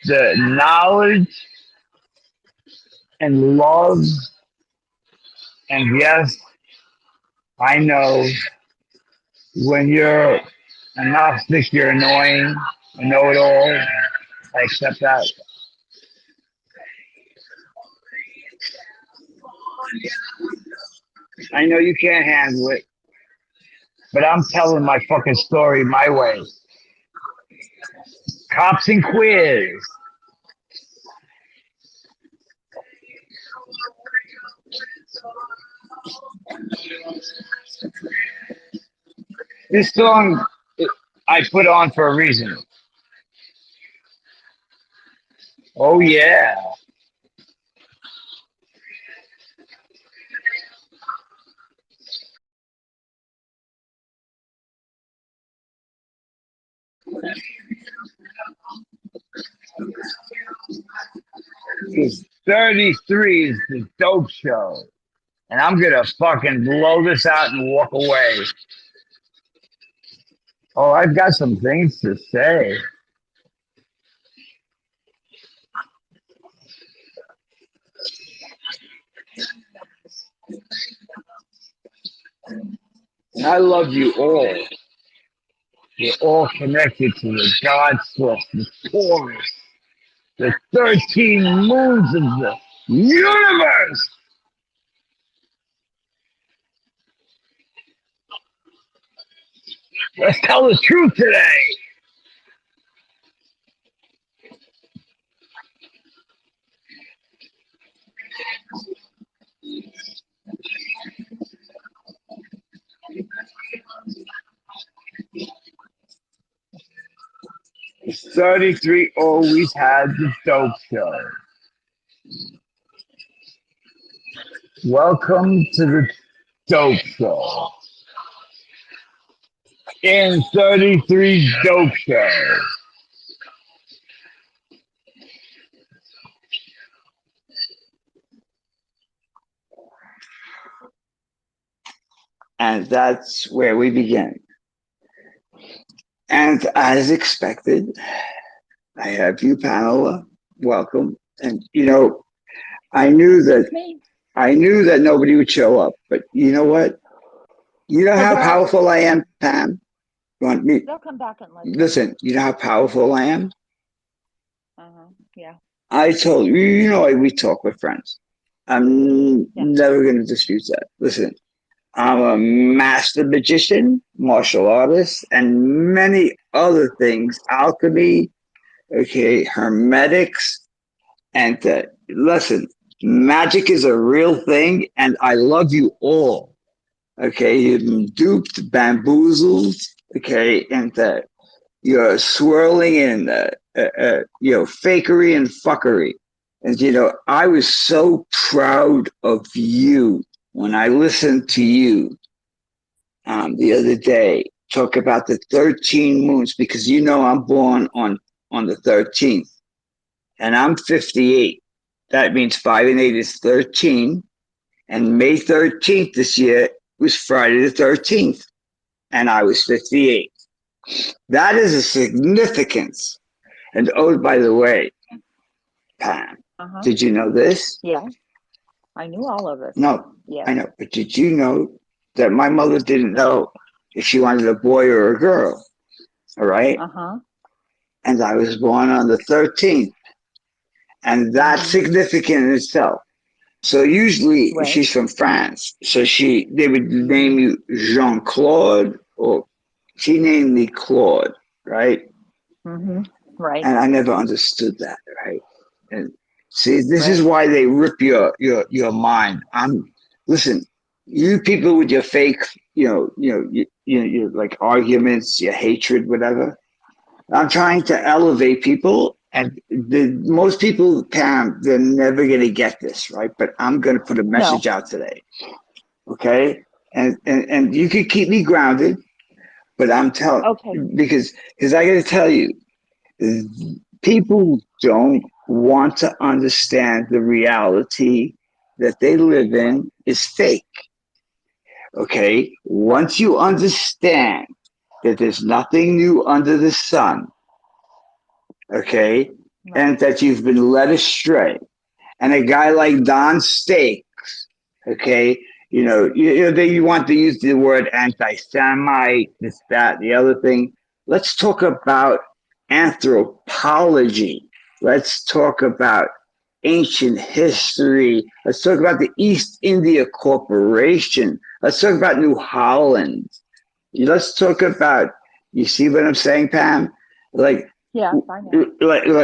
The knowledge and love, and yes, I know when you're a Gnostic, you're annoying, a know it all. I accept that. I know you can't handle it, but I'm telling my fucking story my way. Cops and queers. This song I put on for a reason. Oh yeah. 'Cause 33 is the dope show. And I'm gonna fucking blow this out and walk away. Oh, I've got some things to say. And I love you all. You're all connected to the God source, the Taurus, the 13 moons of the universe. Let's tell the truth today. It's 33 always had the dope show. Welcome to the dope show. In 33 dope show. And that's where we begin. And as expected, I have you, Pamela. Welcome. And I knew that nobody would show up, but you know what? You know how powerful I am, Pam. You want me? They'll come back and listen. You know how powerful I am. Yeah. I told you. We talk with friends. I'm never going to dispute that. Listen, I'm a master magician, martial artist, and many other things. Alchemy, okay, hermetics, and listen, magic is a real thing, and I love you all. Okay, you've been duped, bamboozled, okay, and you're swirling in, fakery and fuckery. And, I was so proud of you when I listened to you the other day talk about the 13 moons, because I'm born on the 13th, and I'm 58. That means 5 and 8 is 13. And May 13th this year was Friday the 13th, and I was 58. That is a significance. And oh, by the way, Pam, did you know this? Yeah, I knew all of it. No, I know. But did you know that my mother didn't know if she wanted a boy or a girl? All right? And I was born on the 13th. And that's significant in itself. So usually she's from France. So they would name you Jean-Claude, or she named me Claude, right? Right. And I never understood that, right? And see, this is why they rip your mind. Listen, you people with your fake, your like arguments, your hatred, whatever. I'm trying to elevate people, and most people, Pam, they're never going to get this, right? But I'm going to put a message out today, okay? And you can keep me grounded, but I'm telling, because I got to tell you, people don't want to understand the reality that they live in is fake. Okay, once you understand that there's nothing new under the sun, okay, and that you've been led astray. And a guy like Don Steak, okay, you want to use the word anti-Semite, this, that, the other thing. Let's talk about anthropology. Let's talk about ancient history. Let's talk about the East India Corporation. Let's talk about New Holland. Let's talk about, you see what I'm saying, Pam? Like, yeah, I know.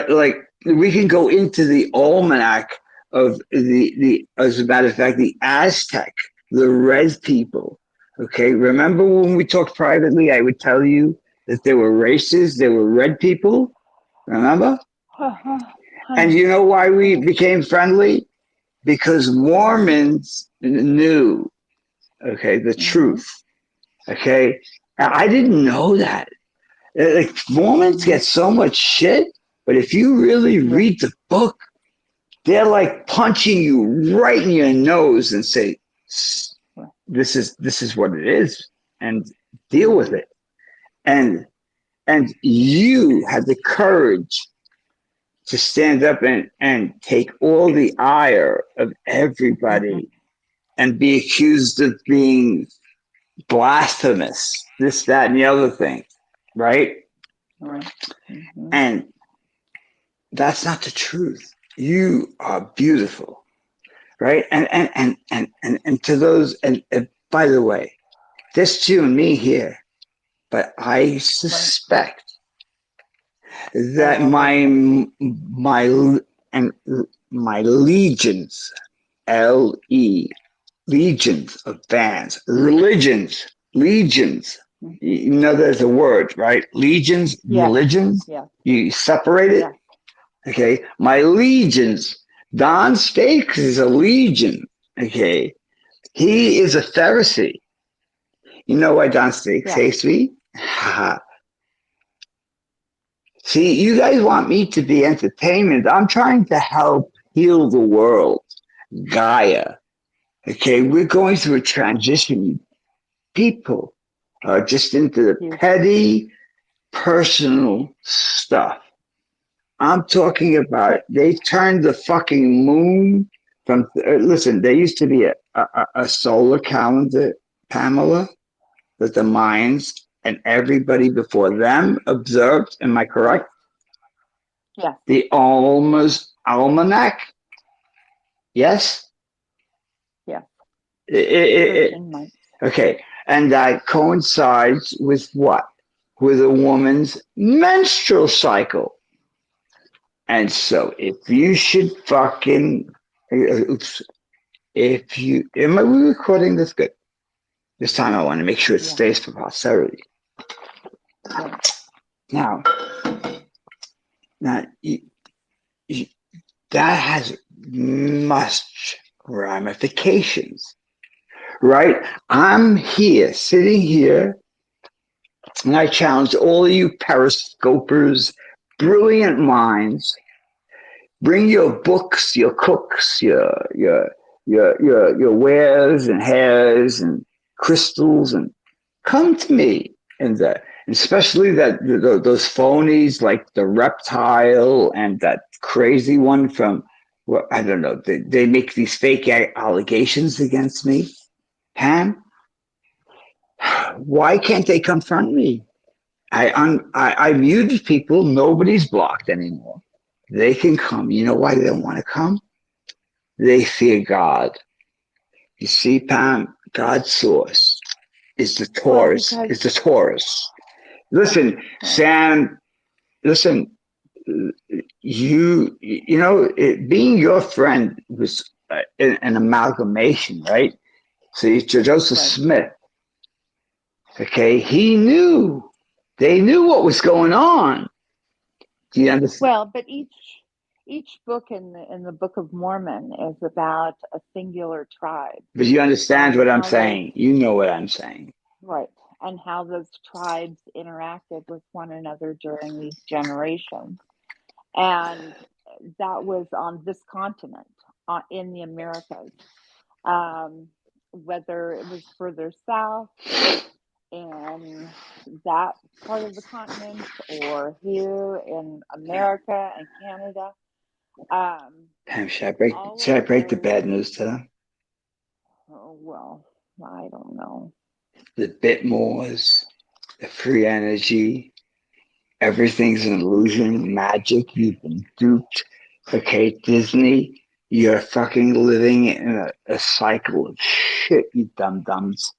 like we can go into the almanac of the as a matter of fact, the Aztec, the red people. Okay, remember when we talked privately, I would tell you that there were races, there were red people. Remember? And you know why we became friendly? Because Mormons knew, okay, the truth. Okay, I didn't know that. Like Mormons get so much shit, but if you really read the book, they're like punching you right in your nose and say, "This is what it is," and deal with it. And you had the courage to stand up and take all the ire of everybody and be accused of being blasphemous, this, that, and the other thing, right? And that's not the truth. You are beautiful, right? And to those, and by the way, just you and me here, but I suspect that my legions, LE, legions of fans, legions. You know, there's a word, right? Legions, religions. Yeah. You separate it. Yeah. Okay, my legions. Don Steaks is a legion. Okay, he is a Pharisee. You know why Don Steaks hates me? See, you guys want me to be entertainment. I'm trying to help heal the world. Gaia. Okay, we're going through a transition. People are just into the petty, personal stuff. I'm talking about they turned the fucking moon from. Listen, there used to be a solar calendar, Pamela, that the Mayans and everybody before them observed. Am I correct? Yeah. The almanac. Yes. Yeah. Okay, and that coincides with what? With a woman's menstrual cycle. And so if you should fucking, oops, if you, am I recording this good? This time I want to make sure it stays for posterity. Now, that has much ramifications, right? I'm here, sitting here, and I challenge all of you periscopers, brilliant minds. Bring your books, your cooks, your wares and hairs and crystals, and come to me. And especially those phonies like the reptile and that crazy one from, well, I don't know. They make these fake allegations against me. Pam, why can't they confront me? I muted people. Nobody's blocked anymore. They can come. You know why they don't want to come? They fear God. You see, Pam, God's source is the Taurus. It's the Taurus. Listen, Sam. Listen, being your friend was an amalgamation, right? See, Joseph Smith. Okay, he knew. They knew what was going on. Do you understand? Well, but each book in the Book of Mormon is about a singular tribe. But you understand what I'm saying. You know what I'm saying. Right. And how those tribes interacted with one another during these generations. And that was on this continent, in the Americas. Whether it was further south in that part of the continent or here in America and Canada. Damn, All should of I break the those, bad news to them? oh, well, I don't know. The Bitmores, the free energy, everything's an illusion, magic, you've been duped. Okay, Disney, you're fucking living in a cycle of shit, you dum dums.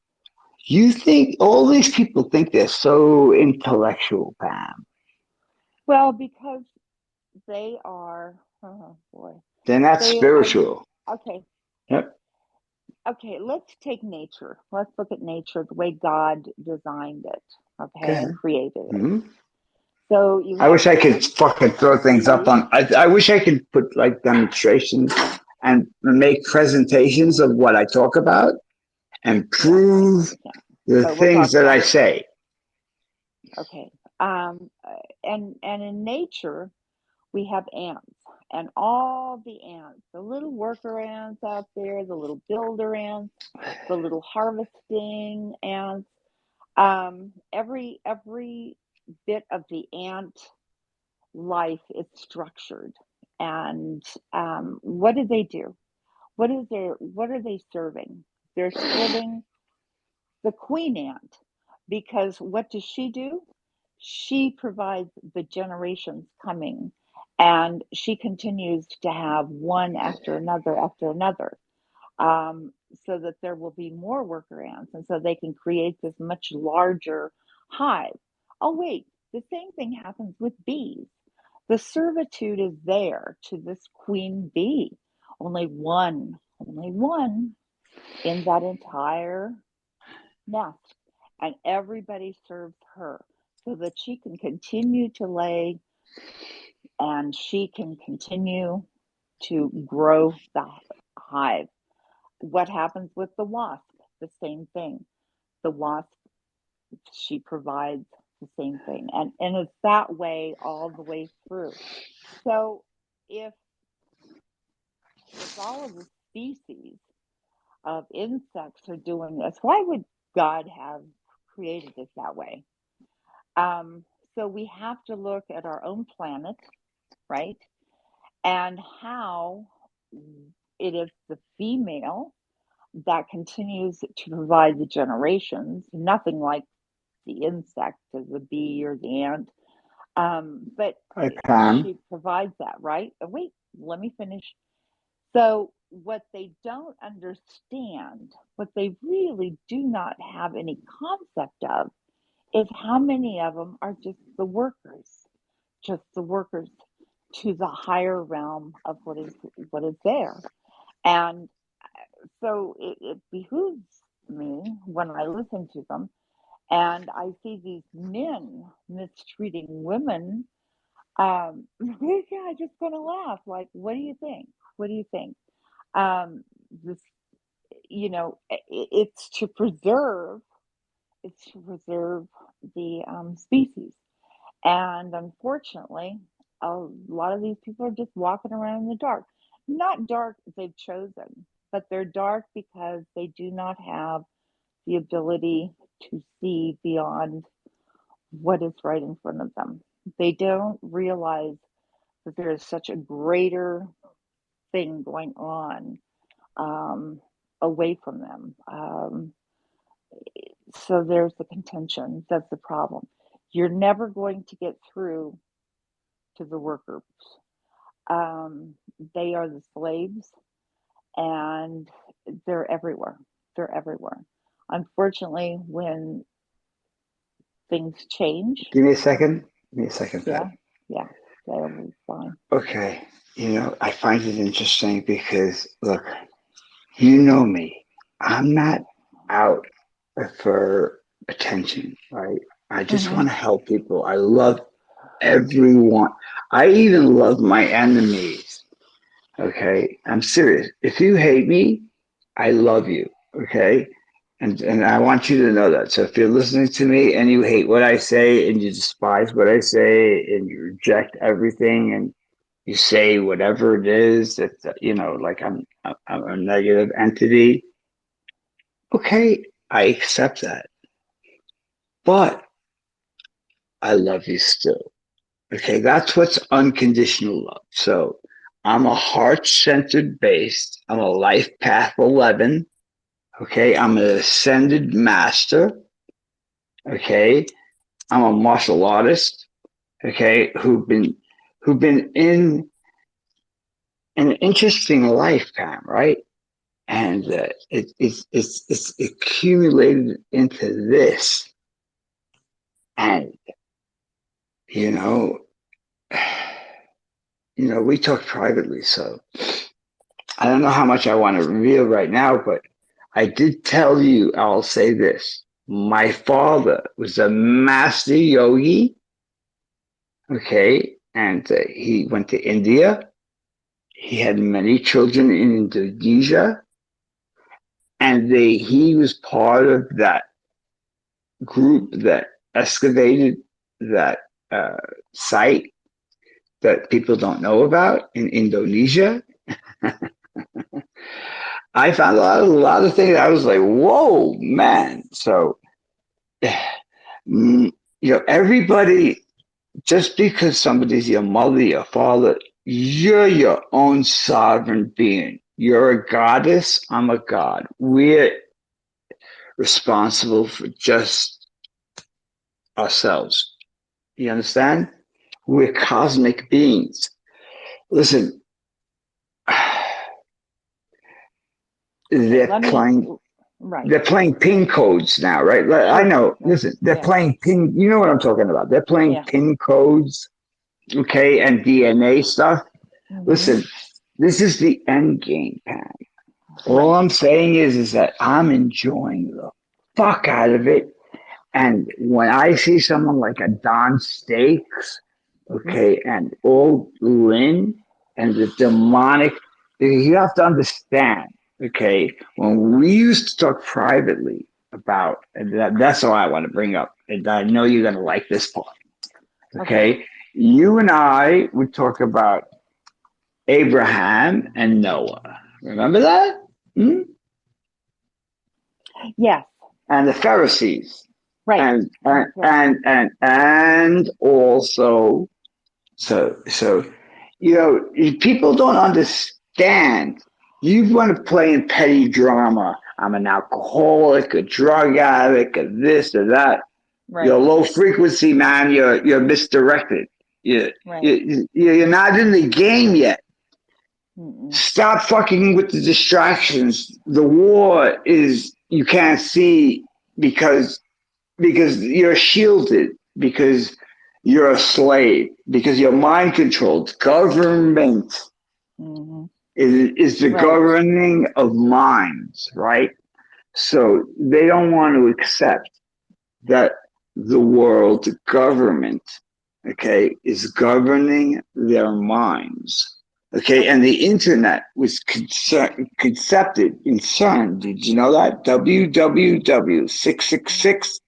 You think all these people think they're so intellectual, Pam. Well, because they are, oh boy, They're not they are, spiritual. okay, Yep. okay, let's take nature. Let's look at nature the way God designed it, okay, Okay. and created it. Hmm. So you I have wish I could ants, fucking throw things up bees. on. I wish I could put like demonstrations and make presentations of what I talk about and Yeah, I know prove you can't, the but we'll things talk that about I it. say. Okay. And in nature, we have ants, and all the ants, the little worker ants out there, the little builder ants, the little harvesting ants, every bit of the ant life is structured. And what do they do? What are they serving? They're serving the queen ant, because what does she do? She provides the generations coming, and she continues to have one after another, um, so that there will be more worker ants, and so they can create this much larger hive. Oh, wait, the same thing happens with bees. The servitude is there to this queen bee. Only one in that entire nest, and everybody serves her so that she can continue to lay and she can continue to grow the hive. What happens with the wasp? The same thing. The wasp, she provides the same thing. And it's that way all the way through. So if all of the species of insects are doing this, why would God have created it that way? Um, so we have to look at our own planet, right? And how it is the female that continues to provide the generations, nothing like the insect or the bee or the ant. But Hi, Pam. she provides that, right? Oh, wait, let me finish. So, what they don't understand, what they really do not have any concept of, is how many of them are just the workers to the higher realm of what is there. And so it behooves me when I listen to them and I see these men mistreating women. Yeah, I just gonna laugh. Like, what do you think? What do you think? This, it's to preserve. It's to preserve the species. And unfortunately, a lot of these people are just walking around in the dark. Not dark they've chosen, but they're dark because they do not have the ability to see beyond what is right in front of them. They don't realize that there is such a greater thing going on, um, away from them. So there's the contention. That's the problem. You're never going to get through to the workers. Um, they are the slaves, and they're everywhere. They're everywhere. Unfortunately, when things change, Give me a second. Give me a second, yeah, Pat. yeah, that'll be fine. Okay. I find it interesting because, look, you know me. I'm not out for attention, right? I just Mm-hmm. want to help people. I love everyone. I even love my enemies. Okay. I'm serious. If you hate me, I love you. Okay. And I want you to know that. So if you're listening to me and you hate what I say and you despise what I say and you reject everything and you say whatever it is that like I'm a negative entity, okay, I accept that. but I love you still. Okay, that's what's unconditional love. So I'm a heart-centered based. I'm a life path 11. Okay, I'm an ascended master. Okay, I'm a martial artist. Okay, who've been in an interesting lifetime, right? And it's accumulated into this, and you know, we talk privately, so I don't know how much I want to reveal right now, but I did tell you. I'll say this: my father was a master yogi. Okay, and he went to India. He had many children in Indonesia, and he was part of that group that excavated that uh, site that people don't know about in Indonesia. I found a lot of things. I was like, "Whoa, man!" So, everybody, just because somebody's your mother, your father, you're your own sovereign being. You're a goddess. I'm a god. We're responsible for just ourselves. You understand? We're cosmic beings. Listen, they're Let me, playing right. they're playing pin codes now, right? I Sure. know. Yeah. Listen, they're Yeah. playing pin. You know what I'm talking about? They're playing Yeah. pin codes, okay, and DNA stuff. Hmm. Listen, this is the end game, Pam. All Right. I'm saying is that I'm enjoying the fuck out of it. And when I see someone like a Don Stakes, Hmm. okay, and old Lynn and the demonic, you have to understand, okay, when we used to talk privately about, and that's all I want to bring up, and I know you're going to like this part, Okay. okay? You and I would talk about Abraham and Noah. Remember that? Hmm? Yes. And the Pharisees. Right. And And and the and Pharisees. and, and also so people don't understand. You want to play in petty drama. I'm an alcoholic, a drug addict, a this or that. You're Right. low frequency, man. You're misdirected. You, Right. you're not in the game yet. Mm-mm. Stop fucking with the distractions. The war is you can't see because you're shielded, because you're a slave, because you're mind controlled. Government Hmm. is the Right. governing of minds, right? So they don't want to accept that the world government, okay, is governing their minds. Okay, and Okay. the internet was concepted in CERN. Did you know that? WWW 666,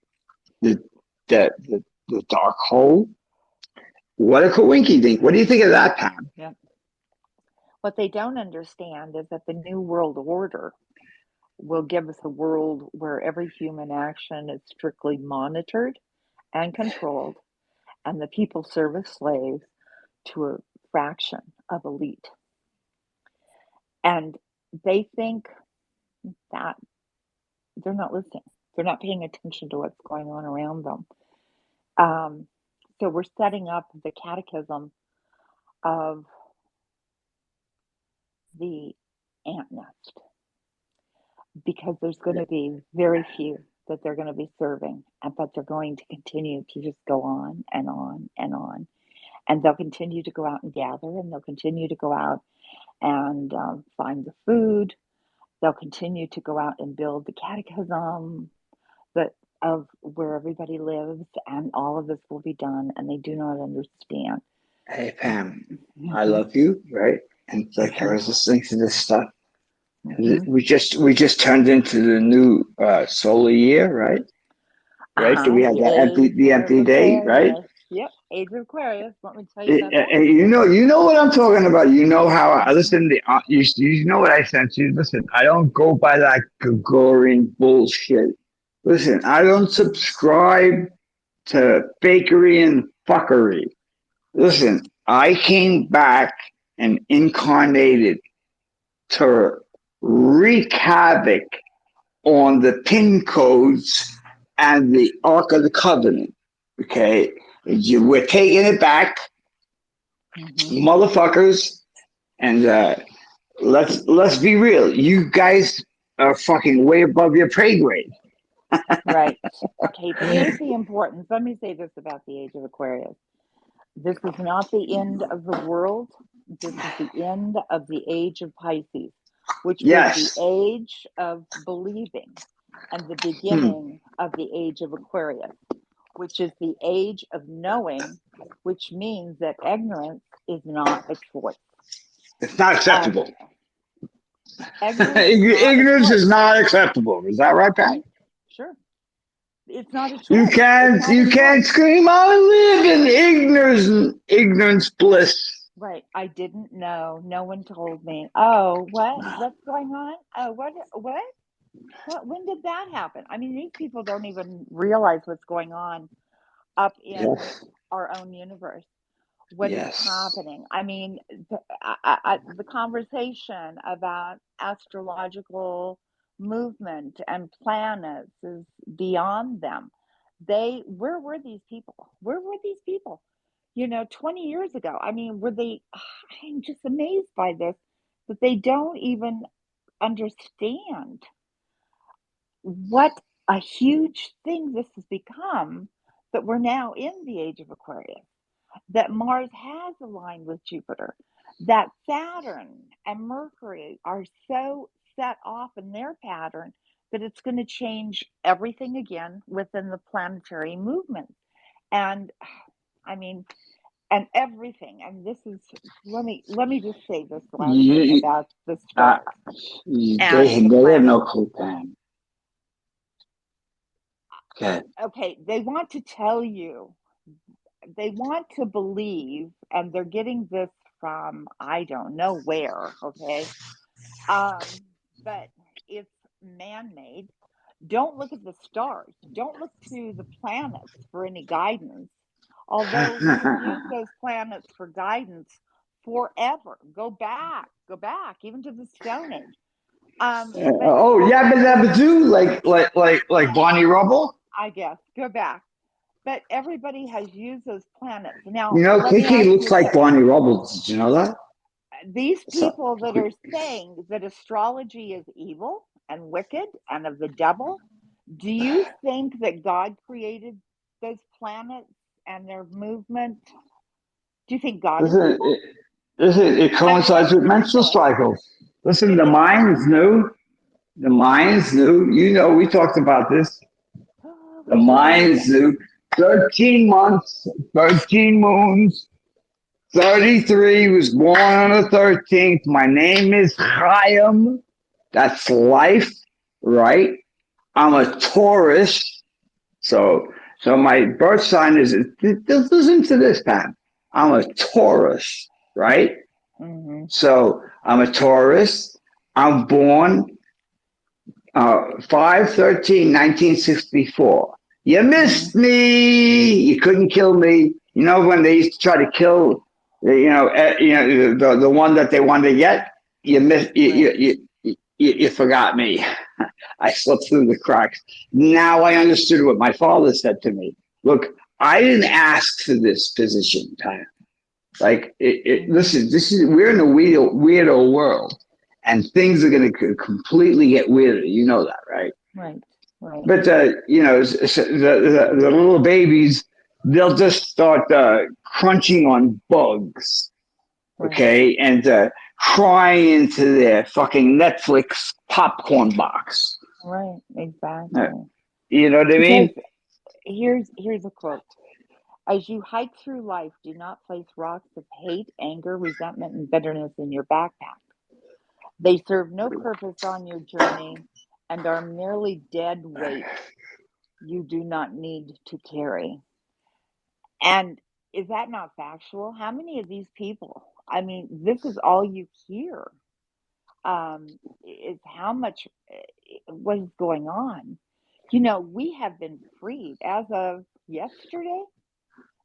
the, the dark hole. What a coinky dink. What do you think of that, Pam? Yeah. What they don't understand is that the New World Order will give us a world where every human action is strictly monitored and controlled, and the people serve as slaves to a fraction of elite. And they think that they're not listening. They're not paying attention to what's going on around them. Um, so we're setting up the catechism of the ant nest because there's going to be very few that they're going to be serving, but they're going to continue to just go on and on and on. And they'll continue to go out and gather, and they'll continue to go out and find the food. They'll continue to go out and build the catechism that of where everybody lives, and all of this will be done, and they do not understand. Hey, Pam, I Hmm. love you, right? And it's like I Hmm. was listening to this stuff. Hmm. We just turned into the new solar year, right? Right? Do we have The that age the of empty day, right? Aquarius. Yep, age of Aquarius. Want me to tell you about that? You know what I'm talking about. You know how I listen. You know what I sent you. Listen, I don't go by that Gregorian bullshit. Listen, I don't subscribe to fakery and fuckery. Listen, I came back and incarnated to wreak havoc on the pin codes and the Ark of the Covenant. Okay, we're taking it back, Mm-hmm. motherfuckers, and let's be real. You guys are fucking way above your pay grade. Right. Okay, but here's the importance. Let me say this about the age of Aquarius. This is not the end of the world. This is the end of the age of Pisces, which was the Yes. age of believing, and the Hmm. beginning of the age of Aquarius, which is the age of knowing, which means that ignorance is not a choice. It's not Um, acceptable. Ignorance is not a Ignorance is choice. not acceptable. Is that right, Pat? Sure. It's not a You choice. It's can't not a you can't choice. scream, I live in ignorance bliss. Right. I didn't know. No one told me. Oh, what? What's going on? Oh, what? What? What? When did that happen? I mean, these people don't even realize what's going on up in Yes. our own universe. What is Yes. happening? I mean, the conversation about astrological movement and planets is beyond them. Where were these people? Where were these people? 20 years ago. I mean, were they? I'm just amazed by this, that they don't even understand what a huge thing this has become, that we're now in the age of Aquarius, that Mars has aligned with Jupiter, that Saturn and Mercury are so set off in their pattern that it's going to change everything again within the planetary movement. And I mean, and everything. And this is, let me just say this last thing You, about the uh, stars and they the they have planets. no clue, Pam. Okay. Okay, they want to tell you, they want to believe, and they're getting this from I don't know where, okay? Um, but it's man-made. Don't look at the stars. Don't look to the planets for any guidance. Although we've used those planets for guidance forever. Go back, even to the Stone Age. But Oh, here's, yabba dabba do, like yeah, Bonnie Rubble. I guess, go back. But everybody has used those planets. Now, You know, let me KK ask looks you like this. Bonnie Rubble. Did you know that? These So, people that are saying that astrology is evil and wicked and of the devil, do you think that God created those planets and their movement? Do you think God is listen, evil? it I mean, coincides that's with menstrual ridiculous. cycles. Listen, the It's mind's new. The mind's new. You know, we talked about this. The we did. mind's new. 13 months, 13 moons, 33 was born on the 13th. My name is Chaim. That's life, right? I'm a Taurus. So, so my birth sign is, listen to this, Pat. I'm a Taurus, right? Hmm. So I'm a Taurus. I'm born 5/13/1964. You Hmm. missed me. You couldn't kill me. You know when they used to try to kill, the one that they wanted to get. You missed. Right. You forgot me. I slipped through the cracks. Now I understood what my father said to me. Look, I didn't ask for this position, Ty. Like, Hmm. this is we're in a weirdo world, and things are going to completely get weirder. You know that, right? Right. Right. But the little babies, they'll just start crunching on bugs, Right. okay, and crying into their fucking Netflix popcorn box. Right. Uh, Exactly. you know what I Because mean? here's a quote. As you hike through life, do not place rocks of hate, anger, resentment, and bitterness in your backpack. They serve no purpose on your journey and are merely dead weight you do not need to carry. And is that not factual? How many of these people, I mean, this is all you hear, is how much what is going on. You know, we have been freed as of yesterday.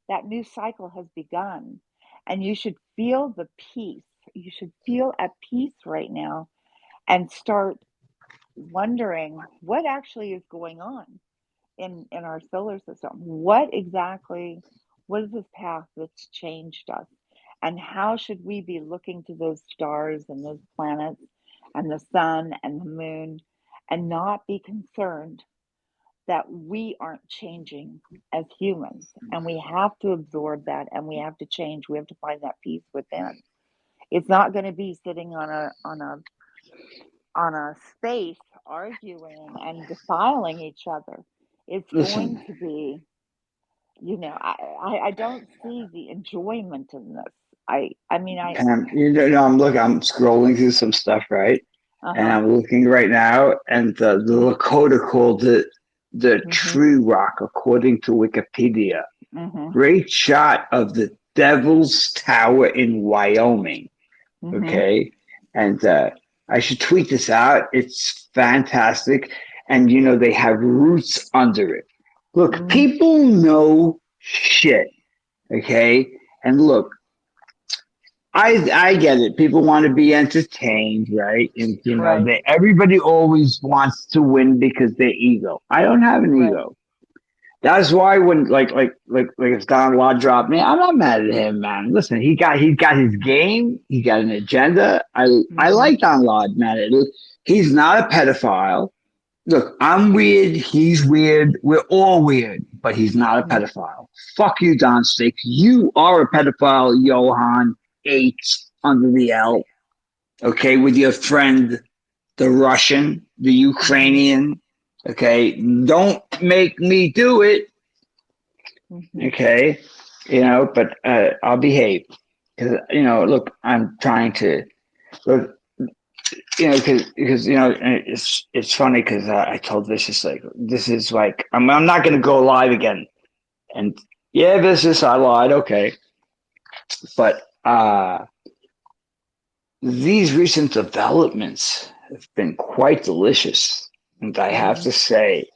That new cycle has begun, and you should feel the peace. You should feel at peace right now and start wondering what actually is going on in our solar system. What is this path that's changed us? And how should we be looking to those stars and those planets and the sun and the moon and not be concerned that we aren't changing as humans? And we have to absorb that and we have to change. We have to find that peace within. It's not going to be sitting on a space arguing and defiling each other. It's going Listen, to be, you know, I don't see the enjoyment in this. I mean, Pam, I'm scrolling through some stuff, right? And uh-huh. I'm looking right now, and the Lakota called it the Mhm. tree rock, according to Wikipedia. Mhm. Great shot of the Devil's Tower in Wyoming. Mhm. Okay. And I should tweet this out. It's fantastic. And, they have roots under it. Look, Mhm. people know shit. Okay. And look, I get it. People want to be entertained, right? And Right. everybody always wants to win because their ego. I don't have an Right. ego. That's why when if Don Law dropped me, I'm not mad at him, man. Listen, he got his game, he got an agenda. I Mhm. like Don Law, man. He's not a pedophile. Look, I'm weird, he's weird, we're all weird, but he's not a Mhm. pedophile. Fuck you, Don Sticks. You are a pedophile, Johan H under the L. Okay, with your friend the Russian, the Mhm. Ukrainian. Okay, don't make me do it. Mhm. Okay, but I'll behave because look, I'm trying to look, because it's funny because I told Vicious like this is like I'm not gonna go live again, and yeah, Vicious, I lied, okay, but these recent developments have been quite delicious, and I have Mhm. to say,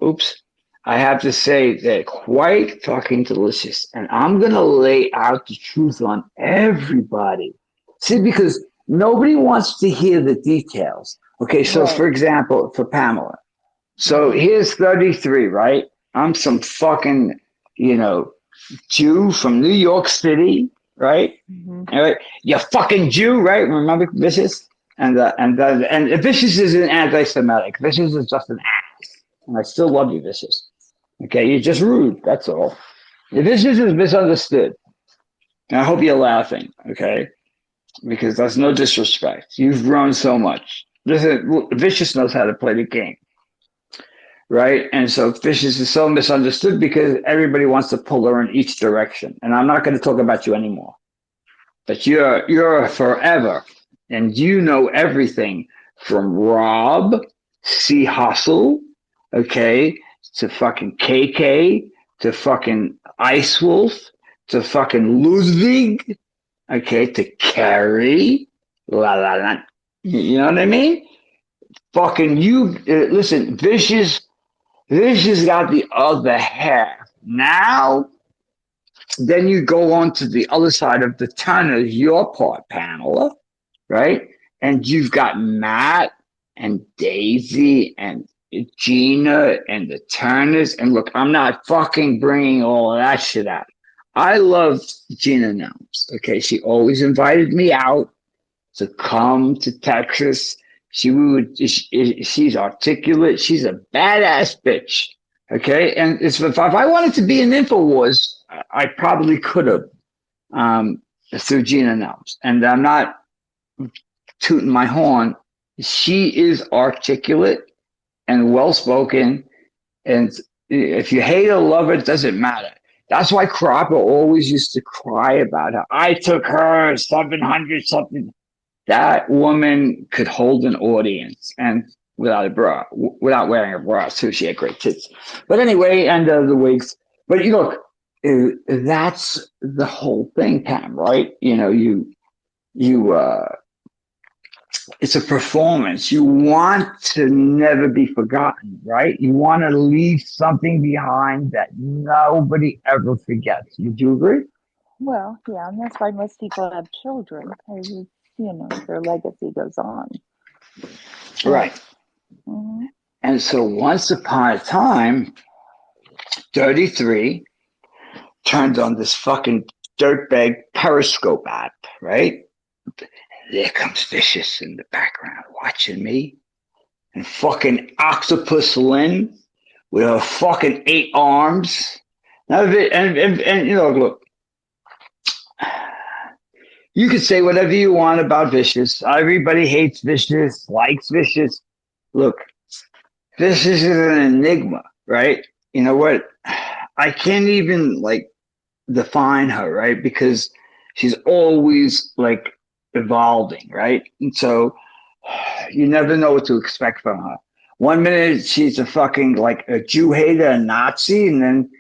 oops. I have to say that quite fucking delicious. And I'm going to lay out the truth on everybody. See, because nobody wants to hear the details. Okay, so Right. for example, for Pamela. So Mhm. here's 33, right? I'm some fucking, you know, Jew from New York City, right? Mhm. All right, you fucking Jew, right? Remember Vicious? And Vicious isn't anti-Semitic. Vicious is just an ass, and I still love you, Vicious. Okay, you're just rude. That's all. Vicious is misunderstood, and I hope you're laughing. Okay, because that's no disrespect. You've grown so much. Vicious knows how to play the game, right? And so Vicious is so misunderstood because everybody wants to pull her in each direction. And I'm not going to talk about you anymore. But you're forever, and you know everything from Rob, C Hustle, okay, to fucking KK, to fucking Ice Wolf, to fucking Ludwig, okay, to Carrie, la la la. You know what I mean? Fucking you. Listen, Vicious got the other half. Now then you go on to the other side of the Turners, your part, Pamela, right? And you've got Matt and Daisy and Gina and the Turners. And look, I'm not fucking bringing all of that shit out. I love Gina Nelms. Okay, she always invited me out to come to Texas. She's articulate. She's a badass bitch. Okay, and if I wanted to be in Infowars, I probably could have um, through Gina Nelms. And I'm not tooting my horn. She is articulate and well spoken, and if you hate or love her, it doesn't matter. That's why Cropper always used to cry about her. I took her 700 something. That woman could hold an audience, and without a bra, without wearing a bra too. She had great tits. But anyway, and the wigs. But you look, that's the whole thing, Pam. Right? You it's a performance. You want to never be forgotten, right? You want to leave something behind that nobody ever forgets. Would you agree? Well, yeah, and that's why most people have children, because their legacy goes on. But Right. mhm. And so once upon a time, 33 turned on this fucking dirtbag Periscope app, right? There comes Vicious in the background watching me. And fucking Octopus Lynn with her fucking 8 arms. Now, and look, you can say whatever you want about Vicious. Everybody hates Vicious, likes Vicious. Look, Vicious is an enigma, right? You know what? I can't even like define her, right? Because she's always like evolving, right? And so you never know what to expect from her. One minute she's a fucking like a Jew hater, a Nazi, and then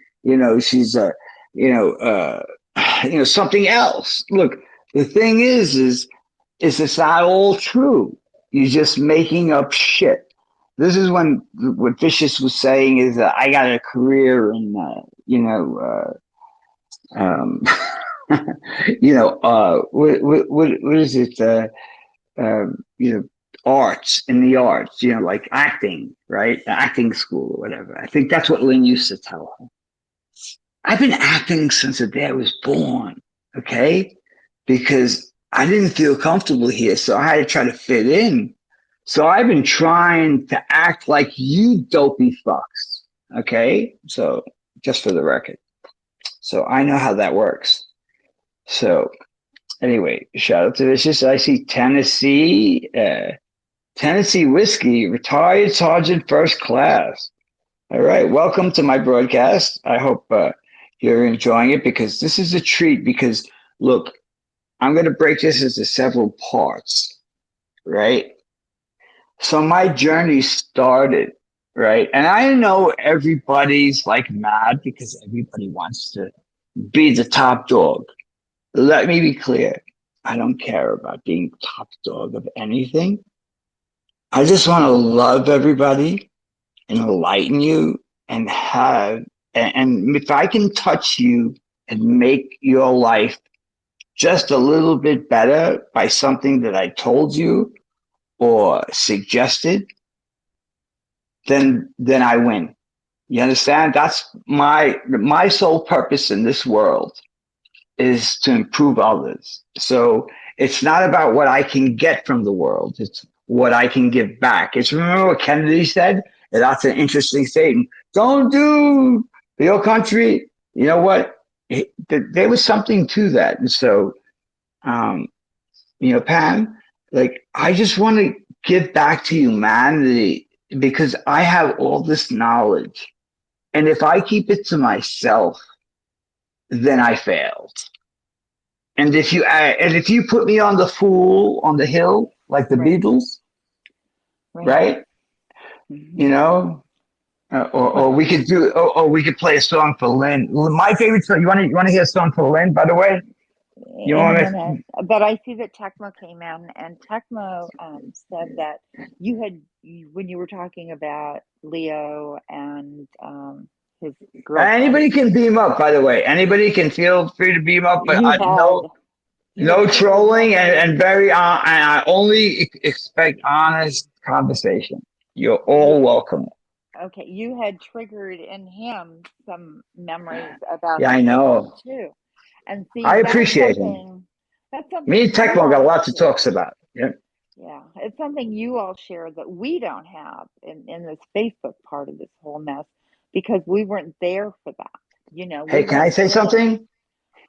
she's a you know something else. Look, the thing is it's not all true. You're just making up shit. This is when what Vicious was saying is I got a career in um, what is it? You know, arts in the arts, like acting, right? Acting school or whatever. I think that's what Lynn used to tell her. I've been acting since the day I was born, okay? Because I didn't feel comfortable here, so I had to try to fit in. So I've been trying to act like you dopey fucks, okay? So just for the record. So I know how that works. So anyway, shout out to Vicious. I see Tennessee Whiskey, retired sergeant first class. All right, welcome to my broadcast. I hope you're enjoying it because this is a treat. Because look, I'm going to break this into several parts, right? So my journey started, right? And I know everybody's like mad because everybody wants to be the top dog. Let me be clear. I don't care about being top dog of anything. I just want to love everybody and enlighten you and and if I can touch you and make your life just a little bit better by something that I told you or suggested, then I win. You understand? That's my sole purpose in this world is to improve others. So it's not about what I can get from the world. It's what I can give back. It's remember what Kennedy said? And that's an interesting statement. Don't do for your country. You know what? There was something to that. And so, um, Pam, like, I just want to give back to humanity because I have all this knowledge. And if I keep it to myself, then I failed. And if you put me on the fool on the hill like the Right, Beatles, right. right? You Hmm. know, or we could we could play a song for Lynn. My favorite song. You want to hear a song for Lynn? By the way, you In a want minute. to? But I see that Tecmo came in, and Tecmo said that when you were talking about Leo and his girlfriend, Anybody can beam up. By the way, anybody can feel free to beam up, but you had you had no triggered trolling memories. and very and I only expect honest conversation. You're You all welcome. okay? You had triggered in him some memories about Yeah, his I girlfriend know. too. And see, I appreciate him. that's Me something and you Tecmo got all lots of share. talks about. Yeah. Yeah, it's something you all share that we don't have in this Facebook part of this whole mess because we weren't there for that. We Hey, can I weren't say there. something?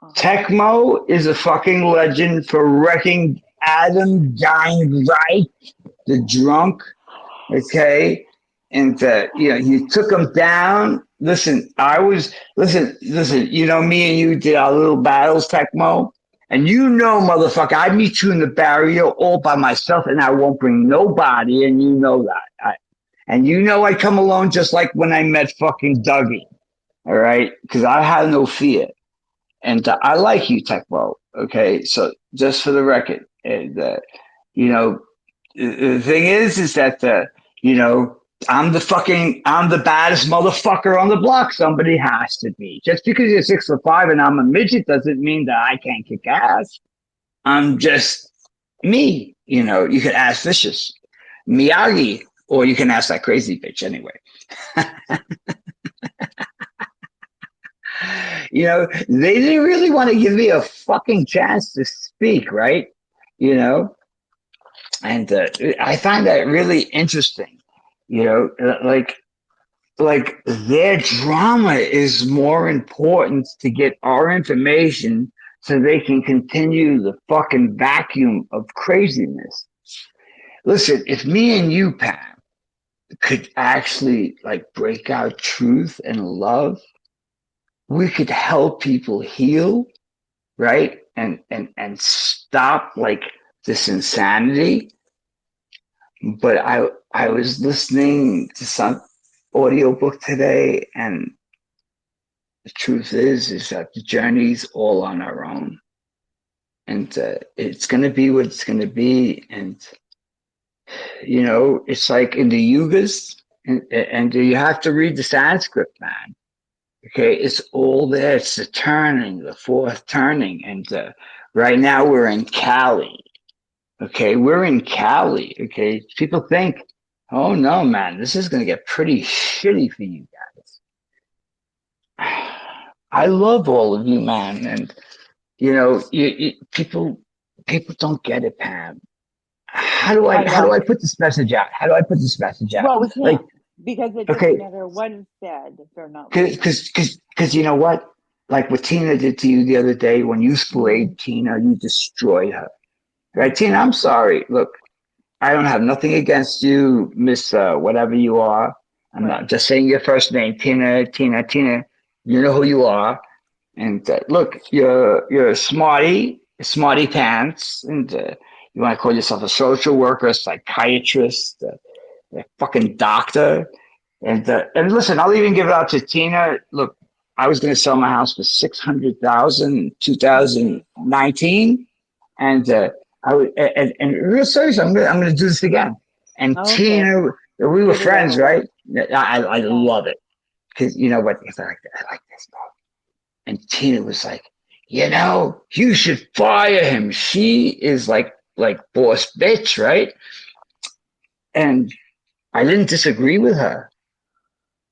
Uh-huh. Tecmo is a fucking legend for wrecking Adam Dying Right, the drunk. Okay, and you took him down. Listen, listen. Me and you did our little battles, Tecmo. And motherfucker, I meet you in the barrier all by myself, and I won't bring nobody, and you know that. And I come alone just like when I met fucking Dougie, all right? Because I have no fear. And I like you, Tecmo, okay? So just for the record, and, you know, the thing is that you know, I'm the baddest motherfucker on the block. Somebody has to be. Just because you're 6'5" and I'm a midget doesn't mean that I can't kick ass. I'm just me. You know, you could ask Vicious, Miyagi, or you can ask that crazy bitch anyway. You know, they didn't really want to give me a fucking chance to speak, right? You know, and I find that really interesting. You know, like their drama is more important to get our information so they can continue the fucking vacuum of craziness. Listen, if me and you, Pam, could actually like break out truth and love, we could help people heal, right? And stop like this insanity. But I was listening to some audiobook today, and the truth is that the journey's all on our own, and it's going to be what it's going to be. And you know, it's like in the yugas, and you have to read the Sanskrit, man. Okay, it's all there. It's the turning, the fourth turning, and right now we're in Cali. Okay, we're in Cali. Okay, people think, oh no, man, this is going to get pretty shitty for you guys. I love all of you, man, and you know, people don't get it, Pam. How do I put this message out? How do I put this message out? Well, we can't, Like, because it okay, doesn't matter what is said if they're not listening. because you know what? Like what Tina did to you the other day when you slayed Tina, you destroyed her. Right, Tina? I'm sorry. Look, I don't have nothing against you, Miss whatever you are. I'm Right. not just saying your first name, Tina. You know who you are. And look, you're a smarty pants, and you want to call yourself a social worker, a psychiatrist, a fucking doctor. And listen, I'll even give it out to Tina. Look, I was going to sell my house for 600,000 in 2019, and I would, and real serious, I'm gonna do this again. And Okay. Tina, we were Get it friends, over with. right? I love it because you know what? Because I like this dog. And Tina was like, you know, you should fire him. She is like boss bitch, right? And I didn't disagree with her,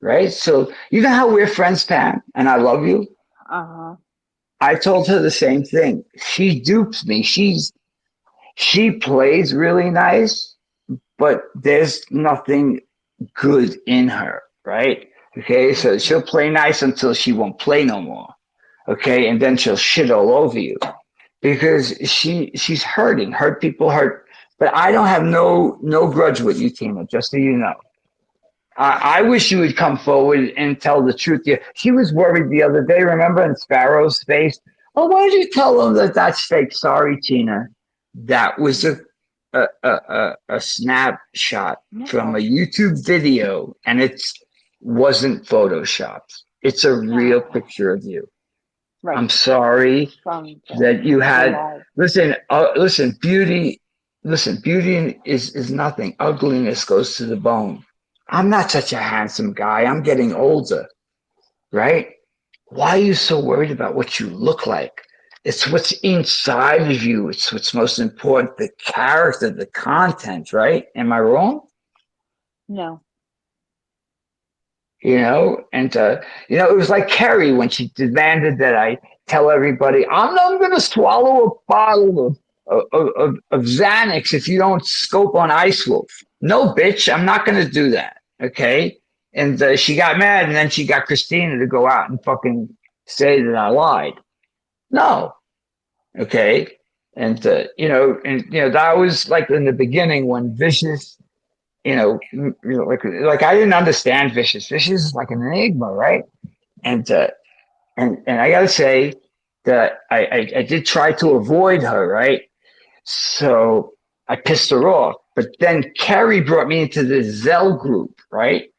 right? So you know how we're friends, Pam, and I love you. Uh-huh. I told her the same thing. She dupes me. She plays really nice, but there's nothing good in her, right? Okay, so she'll play nice until she won't play no more. Okay, and then she'll shit all over you because she's hurting. Hurt people hurt. But I don't have no grudge with you, Tina. Just so you know, I wish you would come forward and tell the truth. Yeah, she was worried the other day. Remember in Sparrow's face? Oh, why did you tell them that that's fake? Sorry, Tina. That was a snapshot from a YouTube video, and it wasn't photoshopped. It's a real picture of you. Right. I'm sorry that you had. Listen, beauty. Listen, beauty is nothing. Ugliness goes to the bone. I'm not such a handsome guy. I'm getting older, right? Why are you so worried about what you look like? It's what's inside of you. It's what's most important, the character, the content, right? Am I wrong? No. You know, and you know, it was like Kerry when she demanded that I tell everybody, I'm not going to swallow a bottle of Xanax if you don't scope on Ice Wolf. No, bitch, I'm not going to do that. Okay. And she got mad, and then she got Christina to go out and fucking say that I lied. No. Okay. And, you know, that was like in the beginning when Vicious, like I didn't understand Vicious. Vicious is like an enigma, right? And, and I got to say that I did try to avoid her, right? So I pissed her off. But then Carrie brought me into the Zell group, right?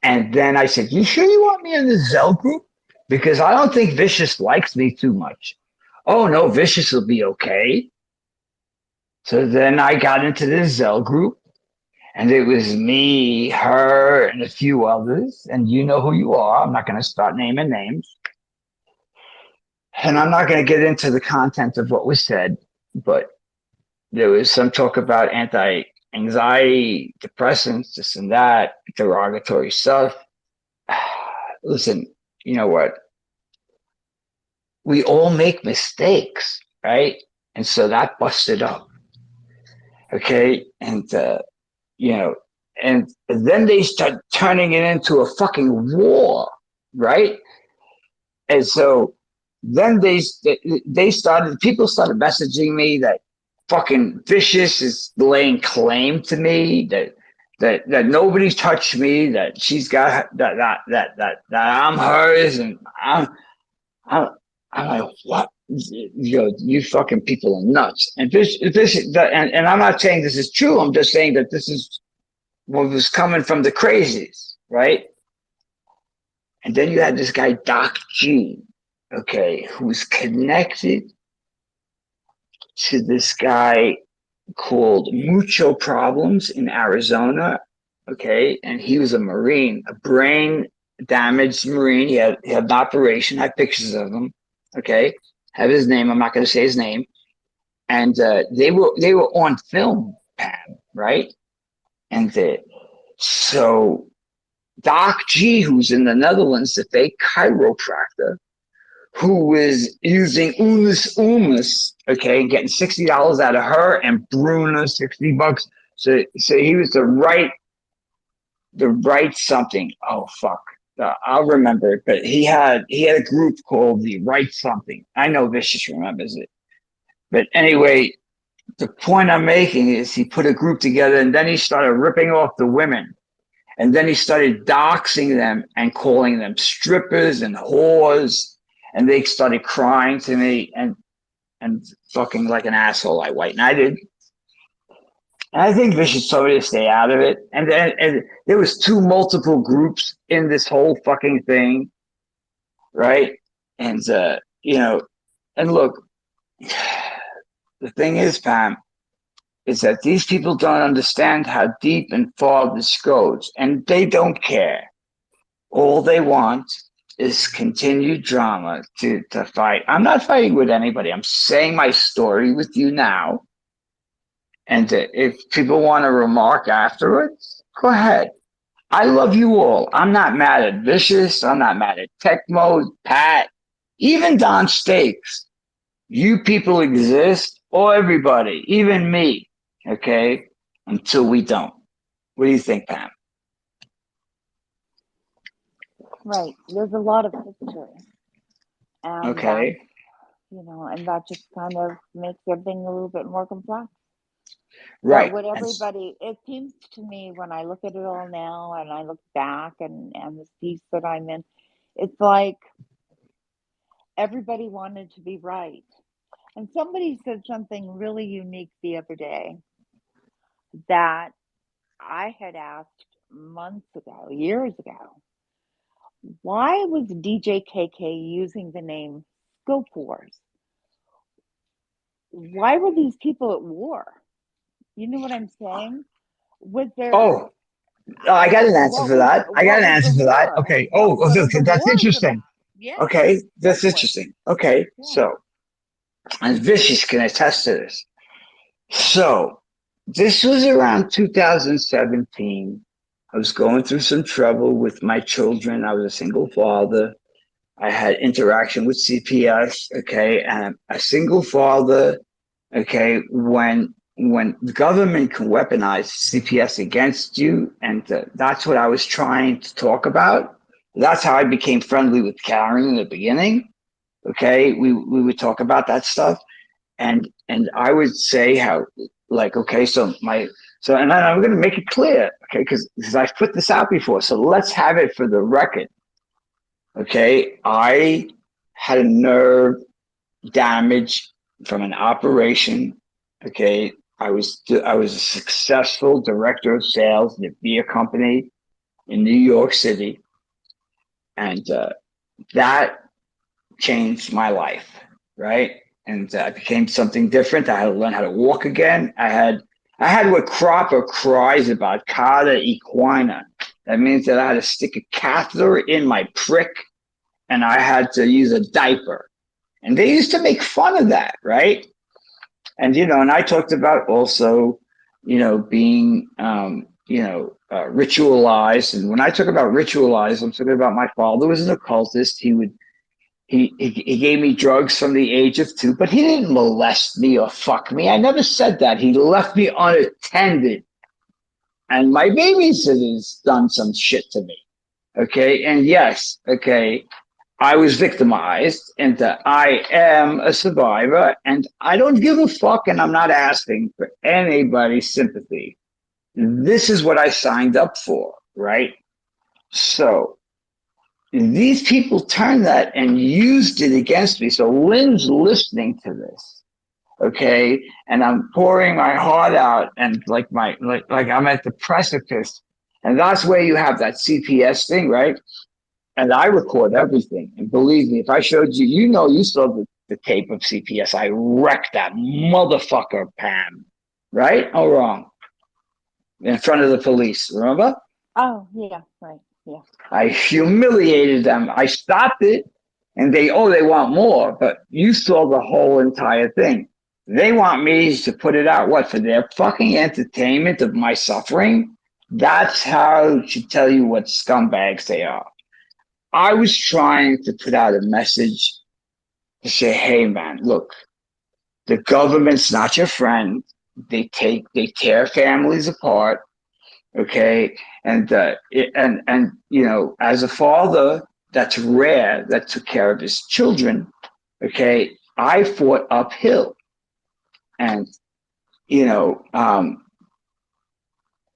And then I said, you sure you want me in the Zell group? Because I don't think Vicious likes me too much. Oh, no, Vicious will be okay. So then I got into the Zell group, and it was me, her, and a few others. And you know who you are. I'm not going to start naming names. And I'm not going to get into the content of what was said, but there was some talk about anti-anxiety, depressants, this and that, derogatory stuff. Listen, you know what? We all make mistakes, right? And so that busted up. Okay. And, you know, and then they start turning it into a fucking war, right? And so then people started messaging me that fucking Vicious is laying claim to me, that nobody touched me, that she's got that I'm hers, and I'm I'm like, what? You fucking people are nuts. And and I'm not saying this is true. I'm just saying that this is what was coming from the crazies, right? And then you had this guy, Doc G, okay, who's connected to this guy called Mucho Problems in Arizona, okay, and he was a Marine, a brain damaged Marine. He had an operation. I have pictures of him, okay, have his name. I'm not going to say his name. And they were on film, Pam, right? And so Doc G, who's in the Netherlands, the fake chiropractor, who was using Umus, okay, and getting $60 out of her, and Bruna $60. So he was the right something. Oh fuck, I'll remember it. But he had a group called the Right Something. I know Vicious remembers it. But anyway, the point I'm making is he put a group together, and then he started ripping off the women. And then he started doxing them and calling them strippers and whores. And they started crying to me and fucking like an asshole like White Knighted. And I think Vicious told me to stay out of it. And there was two multiple groups in this whole fucking thing, right? And you know, and look, the thing is, Pam, is that these people don't understand how deep and far this goes, and they don't care. All they want is continued drama to fight. I'm not fighting with anybody. I'm saying my story with you now. And if people want to remark afterwards, go ahead. I love you all. I'm not mad at Vicious. I'm not mad at Tecmo, Pat, even Don Stakes. You people exist, or everybody, even me, okay? Until we don't. What do you think, Pam? Right. There's a lot of history. And that, Okay. and that just kind of makes everything a little bit more complex. But Right. what everybody, it seems to me when I look at it all now and I look back and the piece that I'm in, it's like everybody wanted to be right. And somebody said something really unique the other day that I had asked months ago, years ago. Why was DJ KK using the name Scope Wars? Why were these people at war? You know what I'm saying? Was there Oh, I got an answer what for was that. I got what an was the answer for that. war? Okay. What were the That's wars interesting. about? Yeah, Okay, go that's for it. interesting. Okay, Yeah. so and Vicious can attest to this. So this was around 2017. I was going through some trouble with my children. I was a single father. I had interaction with CPS. Okay, and a single father. Okay, when the government can weaponize CPS against you, and that's what I was trying to talk about. That's how I became friendly with Karen in the beginning. Okay, we would talk about that stuff, and I would say how, like, okay, and I'm going to make it clear, okay, because I've put this out before, so let's have it for the record. Okay, I had a nerve damage from an operation. Okay, I was a successful director of sales in a beer company in New York City, and that changed my life, right? and I became something different. I had to learn how to walk again. I had what Cropper cries about, cauda equina. That means that I had to stick a catheter in my prick, and I had to use a diaper. And they used to make fun of that, right? And and I talked about also, being, ritualized. And when I talk about ritualized, I'm talking about my father was an occultist. He gave me drugs from the age of 2, but he didn't molest me or fuck me. I never said that. He left me unattended, and my babysitter's done some shit to me. Okay, and yes, okay, I was victimized, and I am a survivor, and I don't give a fuck, and I'm not asking for anybody's sympathy. This is what I signed up for, right? So these people turned that and used it against me. So Lynn's listening to this, okay, and I'm pouring my heart out, and like I'm at the precipice, and that's where you have that CPS thing, right? And I record everything. And believe me, if I showed you, you saw the tape of CPS. I wrecked that motherfucker, Pam. Right or wrong? In front of the police, remember? Oh, yeah, right. Yeah. I humiliated them. I stopped it, and they want more. But you saw the whole entire thing. They want me to put it out. What, for their fucking entertainment of my suffering? That's how to tell you what scumbags they are. I was trying to put out a message to say, hey man, look, the government's not your friend. They tear families apart. Okay. And as a father that's rare, that took care of his children, okay, I fought uphill. And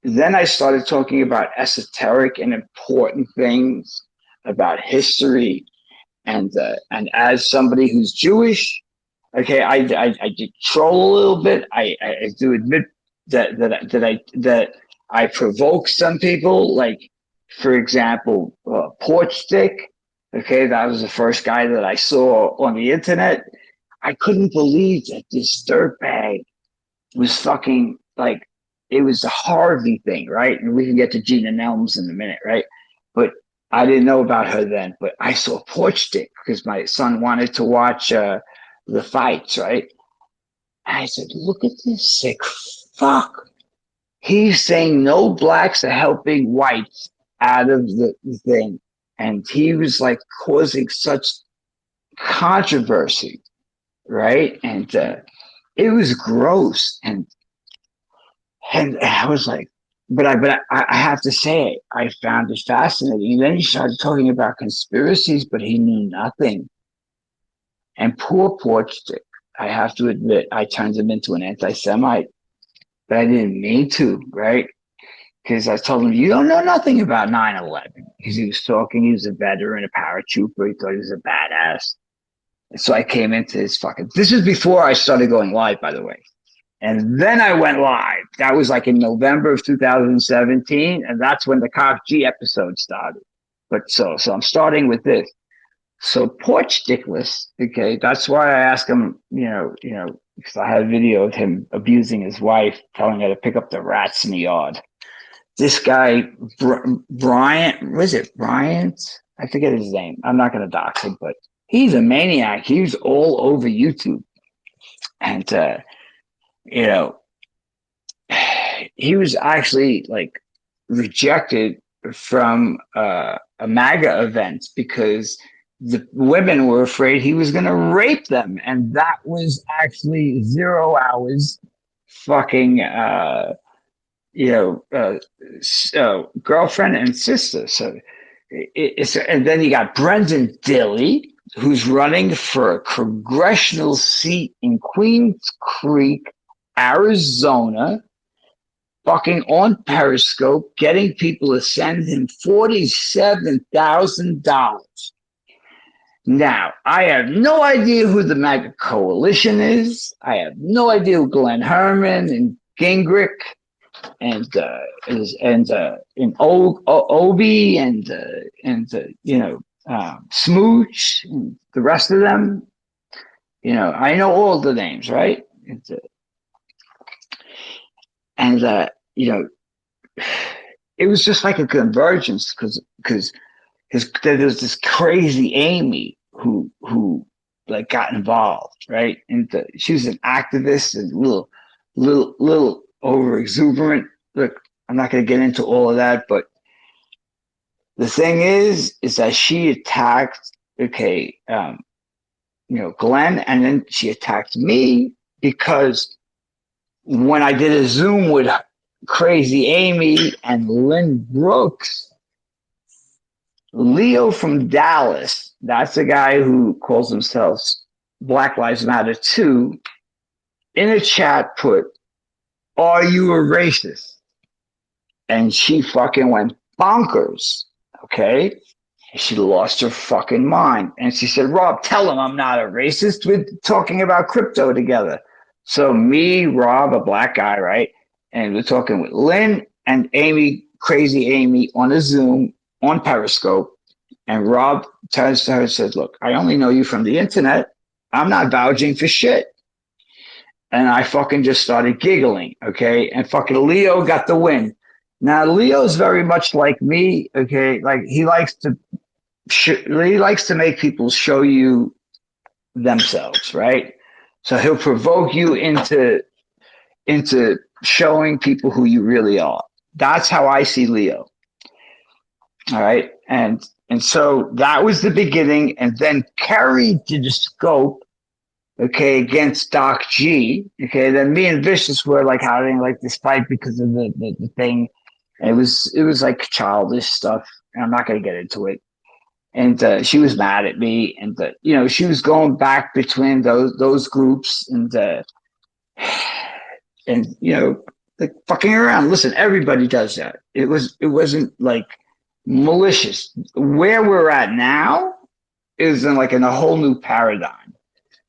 then I started talking about esoteric and important things, about history, and as somebody who's Jewish, okay, I did troll a little bit. I do admit that I provoke some people, like, for example, Porch Stick. Okay, that was the first guy that I saw on the internet. I couldn't believe that this dirtbag was fucking, like, it was the Harvey thing, right? And we can get to Gina Nelms in a minute, right? But I didn't know about her then, but I saw Porch Stick because my son wanted to watch the fights, right? And I said, look at this sick fuck. He's saying no blacks are helping whites out of the thing. And he was like causing such controversy, right? And it was gross. And I was like, but I have to say, I found it fascinating. And then he started talking about conspiracies, but he knew nothing. And poor Porch Stick, I have to admit, I turned him into an anti-Semite, but I didn't mean to, right? Because I told him, you don't know nothing about 9/11. Because he was talking, he was a veteran, a paratrooper, he thought he was a badass. And so I came into his fucking, this is before I started going live, by the way. And then I went live. That was like in November of 2017. And that's when the Cop G episode started. But so I'm starting with this. So Porch Dickless, okay, that's why I asked him, because I had a video of him abusing his wife, telling her to pick up the rats in the yard. This guy, Bryant, was it Bryant? I forget his name. I'm not going to dox him, but he's a maniac. He was all over YouTube. And, he was actually like rejected from a MAGA event because the women were afraid he was going to rape them. And that was actually 0 hours fucking, girlfriend and sister. So and then you got Brendan Dilley, who's running for a congressional seat in Queens Creek, Arizona, fucking on Periscope, getting people to send him $47,000. Now, I have no idea who the MAGA coalition is. I have no idea who Glenn Herman and Gingrich and Obi and Smooch and the rest of them. I know all the names, right? And it was just like a convergence because there was this crazy Amy who like got involved, right? And she was an activist and little over exuberant. Look, I'm not going to get into all of that, but the thing is that she attacked, Glenn, and then she attacked me because when I did a Zoom with Crazy Amy and Lynn Brooks, Leo from Dallas, that's the guy who calls himself Black Lives Matter too, in a chat put, "Are you a racist?" And she fucking went bonkers. Okay. She lost her fucking mind. And she said, "Rob, tell him I'm not a racist. We're talking about crypto together." So me, Rob, a black guy, right? And we're talking with Lynn and Amy, Crazy Amy, on a Zoom on Periscope. And Rob turns to her and says, "Look, I only know you from the internet. I'm not vouching for shit." And I fucking just started giggling, okay? And fucking Leo got the win. Now Leo's very much like me, okay? Like he likes to make people show you themselves, right? So he'll provoke you into showing people who you really are. That's how I see Leo. All right. And so that was the beginning. And then Kerry did a scope, okay, against Doc G. Okay. Then me and Vicious were like having like this fight because of the thing. And it was like childish stuff. And I'm not gonna get into it. And she was mad at me, and she was going back between those groups, and like fucking around. Listen, everybody does that. It wasn't like malicious. Where we're at now is in a whole new paradigm.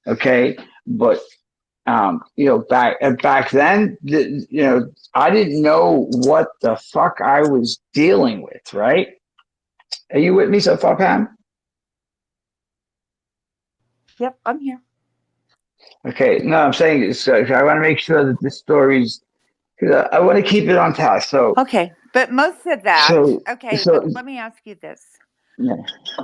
Okay, but back then, I didn't know what the fuck I was dealing with. Right? Are you with me so far, Pam? Yep, I'm here. Okay, no, I'm saying I want to make sure that the story's because I want to keep it on task. So, Okay, but most of that, so, okay, so, but let me ask you this. yeah.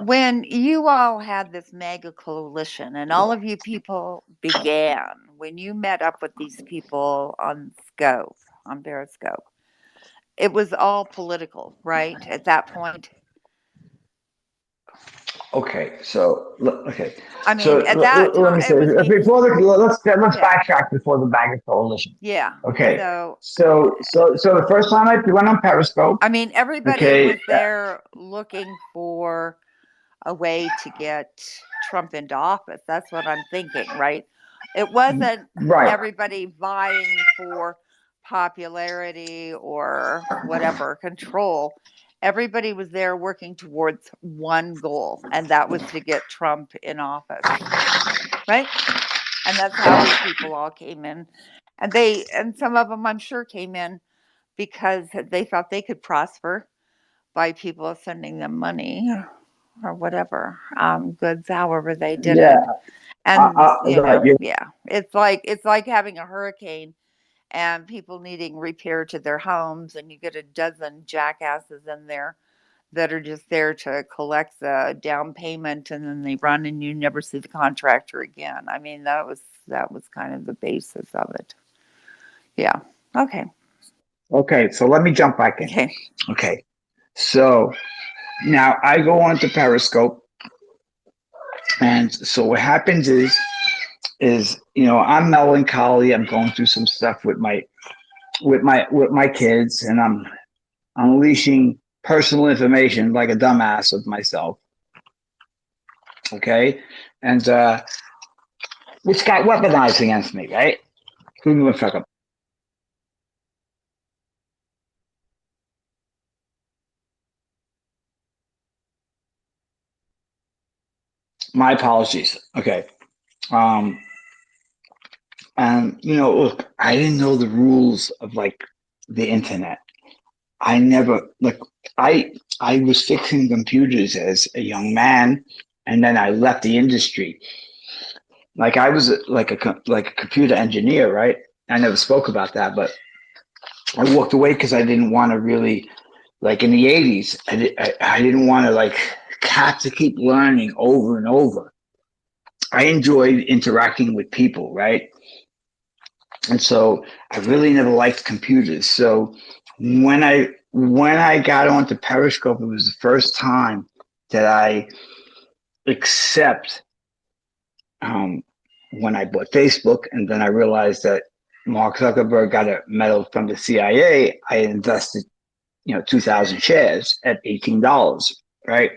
When you all had this mega coalition and all of you people began, when you met up with these people on Scope, on Periscope, it was all political, right? At that point. Okay, so okay, I so mean, at that let time, me say it was before let's yeah, backtrack before the Maggot Coalition. yeah. Okay, So, so the first time I went on Periscope, I mean, everybody okay, was there looking for a way to get Trump into office. That's what I'm thinking, right? It wasn't right, everybody vying for popularity or whatever control. Everybody was there working towards one goal, and that was to get Trump in office, right? And that's how these people all came in. And some of them I'm sure came in because they thought they could prosper by people sending them money or whatever, goods, however they did yeah, it. And right, yeah, it's like having a hurricane and people needing repair to their homes, and you get a dozen jackasses in there that are just there to collect the down payment, and then they run, and you never see the contractor again. I mean, that was kind of the basis of it. Yeah. Okay. okay. So let me jump back in. Okay. Okay, so now I go on to Periscope, and so what happens is I'm melancholy. I'm going through some stuff with my kids, and I'm unleashing personal information like a dumbass of myself. Okay, and which got weaponized against me, right? Who knew fuck up? My apologies. Okay, um, and look, I didn't know the rules of like the internet. I never like I was fixing computers as a young man, and then I left the industry. like I was like a computer engineer, right? I never spoke about that, but I walked away because I didn't want to really, like in the 80s, I didn't want to like have to keep learning over and over. I enjoyed interacting with people, right? And so I really never liked computers. So when I got onto Periscope, it was the first time that I accept when I bought Facebook, and then I realized that Mark Zuckerberg got a medal from the CIA. I invested, 2,000 shares at $18, right?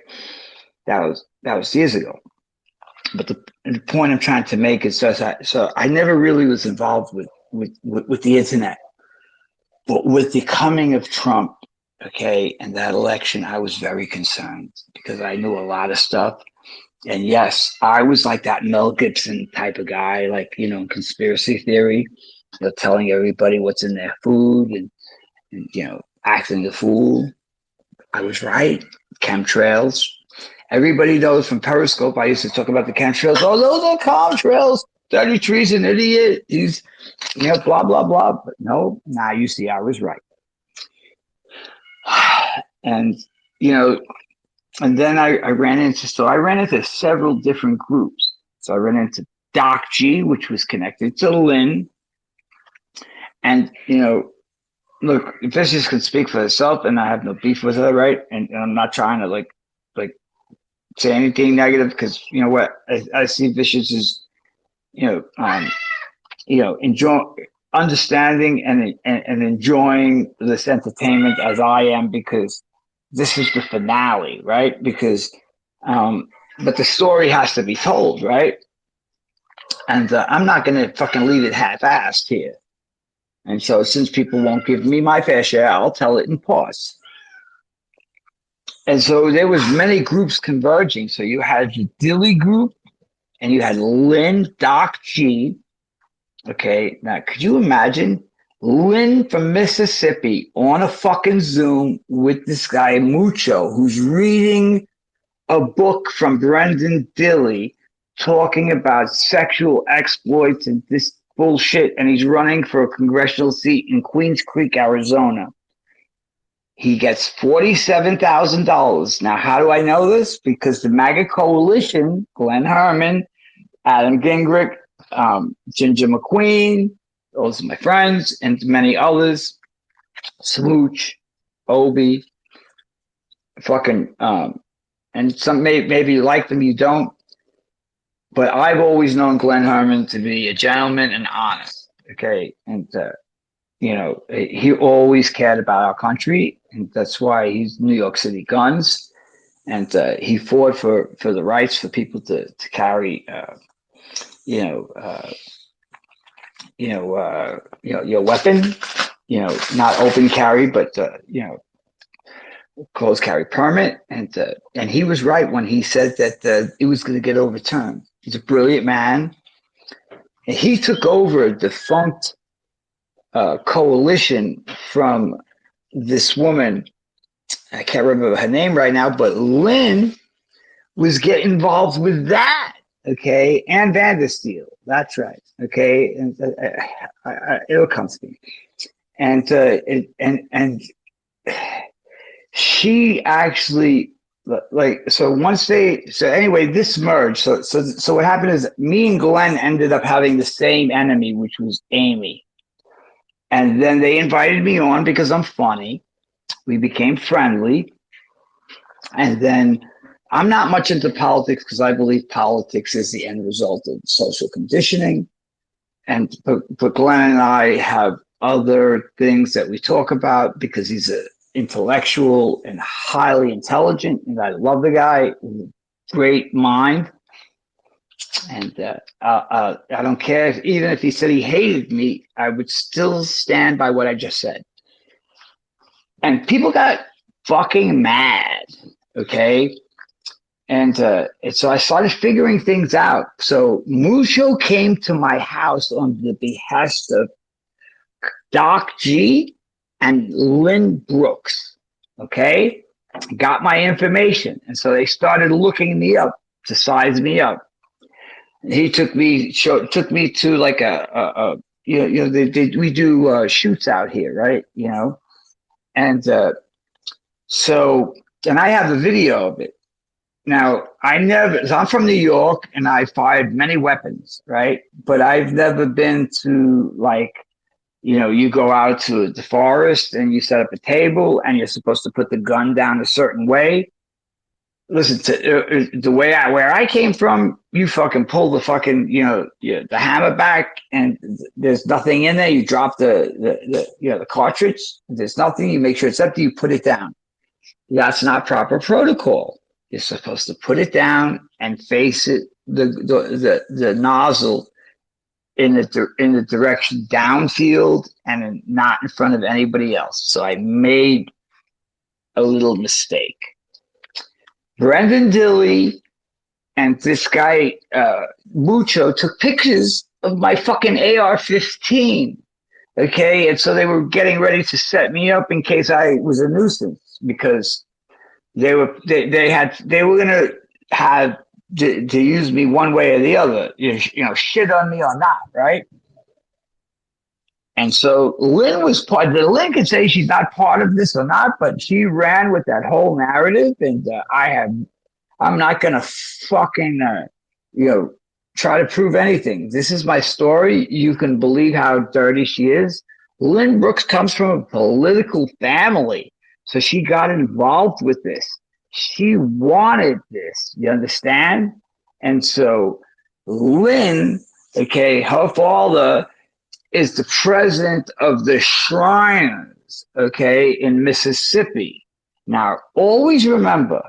That was years ago. But the point I'm trying to make is so I never really was involved with the internet, but with the coming of Trump, okay, and that election, I was very concerned because I knew a lot of stuff. And yes, I was like that Mel Gibson type of guy, like, conspiracy theory, telling everybody what's in their food and acting the fool. I was right. Chemtrails. Everybody knows from Periscope, I used to talk about the chemtrails. Oh, those are chemtrails. 33's an idiot. He's, blah, blah, blah. But no, now you see, I was right. And, and then I ran into several different groups. So I ran into Doc G, which was connected to Lynn. And, look, Vicious can speak for herself, and I have no beef with her, right? And I'm not trying to like say anything negative because you know what I see Vicious as enjoy understanding and enjoying this entertainment as I am because this is the finale, right? Because but the story has to be told, right? And I'm not going to fucking leave it half-assed here. And so since people won't give me my fair share, I'll tell it in parts. And so there was many groups converging. So you had the Dilly group and you had Lynn, Doc G. Okay, now could you imagine Lynn from Mississippi on a fucking Zoom with this guy Mucho, who's reading a book from Brendan Dilly talking about sexual exploits and this bullshit, and he's running for a congressional seat in Queens Creek, Arizona. He gets $47,000. Now, how do I know this? Because the MAGA coalition, Glenn Herman, Adam Gingrich, Ginger McQueen, those are my friends, and many others, Smooch, Obi, fucking, and some maybe you like them, you don't. But I've always known Glenn Herman to be a gentleman and honest, okay? And, he always cared about our country, and that's why he's New York City Guns. And he fought for the rights for people to carry, your weapon, not open carry, but, closed carry permit. And he was right when he said that it was going to get overturned. He's a brilliant man. And he took over a defunct coalition from this woman. I can't remember her name right now, but Lynn was getting involved with that. Okay, Ann Vandersteel. That's right. Okay, and it'll come to me. And she actually anyway, this merged. So what happened is me and Glenn ended up having the same enemy, which was Amy. And then they invited me on because I'm funny. We became friendly. And then I'm not much into politics because I believe politics is the end result of social conditioning. But Glenn and I have other things that we talk about because he's an intellectual and highly intelligent. And I love the guy, great mind. And I don't care even if he said he hated me, I would still stand by what I just said. And people got fucking mad, okay? And so I started figuring things out. So Musho came to my house on the behest of Doc G and Lynn Brooks, okay? Got my information. And so they started looking me up to size me up. He took me to like we do shoots out here, right? And so and I have a video of it. Now, so I'm from New York and I fired many weapons, right? But I've never been to like, you go out to the forest and you set up a table and you're supposed to put the gun down a certain way. Listen to the way where I came from, you fucking pull the fucking, the hammer back and there's nothing in there. You drop the cartridge. There's nothing. You make sure it's empty. You put it down. That's not proper protocol. You're supposed to put it down and face it the nozzle in the direction downfield and not in front of anybody else. So I made a little mistake. Brendan Dilley and this guy Mucho took pictures of my fucking AR-15. Okay, and so they were getting ready to set me up in case I was a nuisance because they were gonna have to use me one way or the other, shit on me or not, right? And so Lynn was part. Lynn could say she's not part of this or not, but she ran with that whole narrative, and I'm not gonna fucking try to prove anything. This is my story. You can believe how dirty she is. Lynn Brooks comes from a political family. So she got involved with this. She wanted this. You understand? And so Lynn, okay, her father is the president of the Shriners, okay, in Mississippi. Now, always remember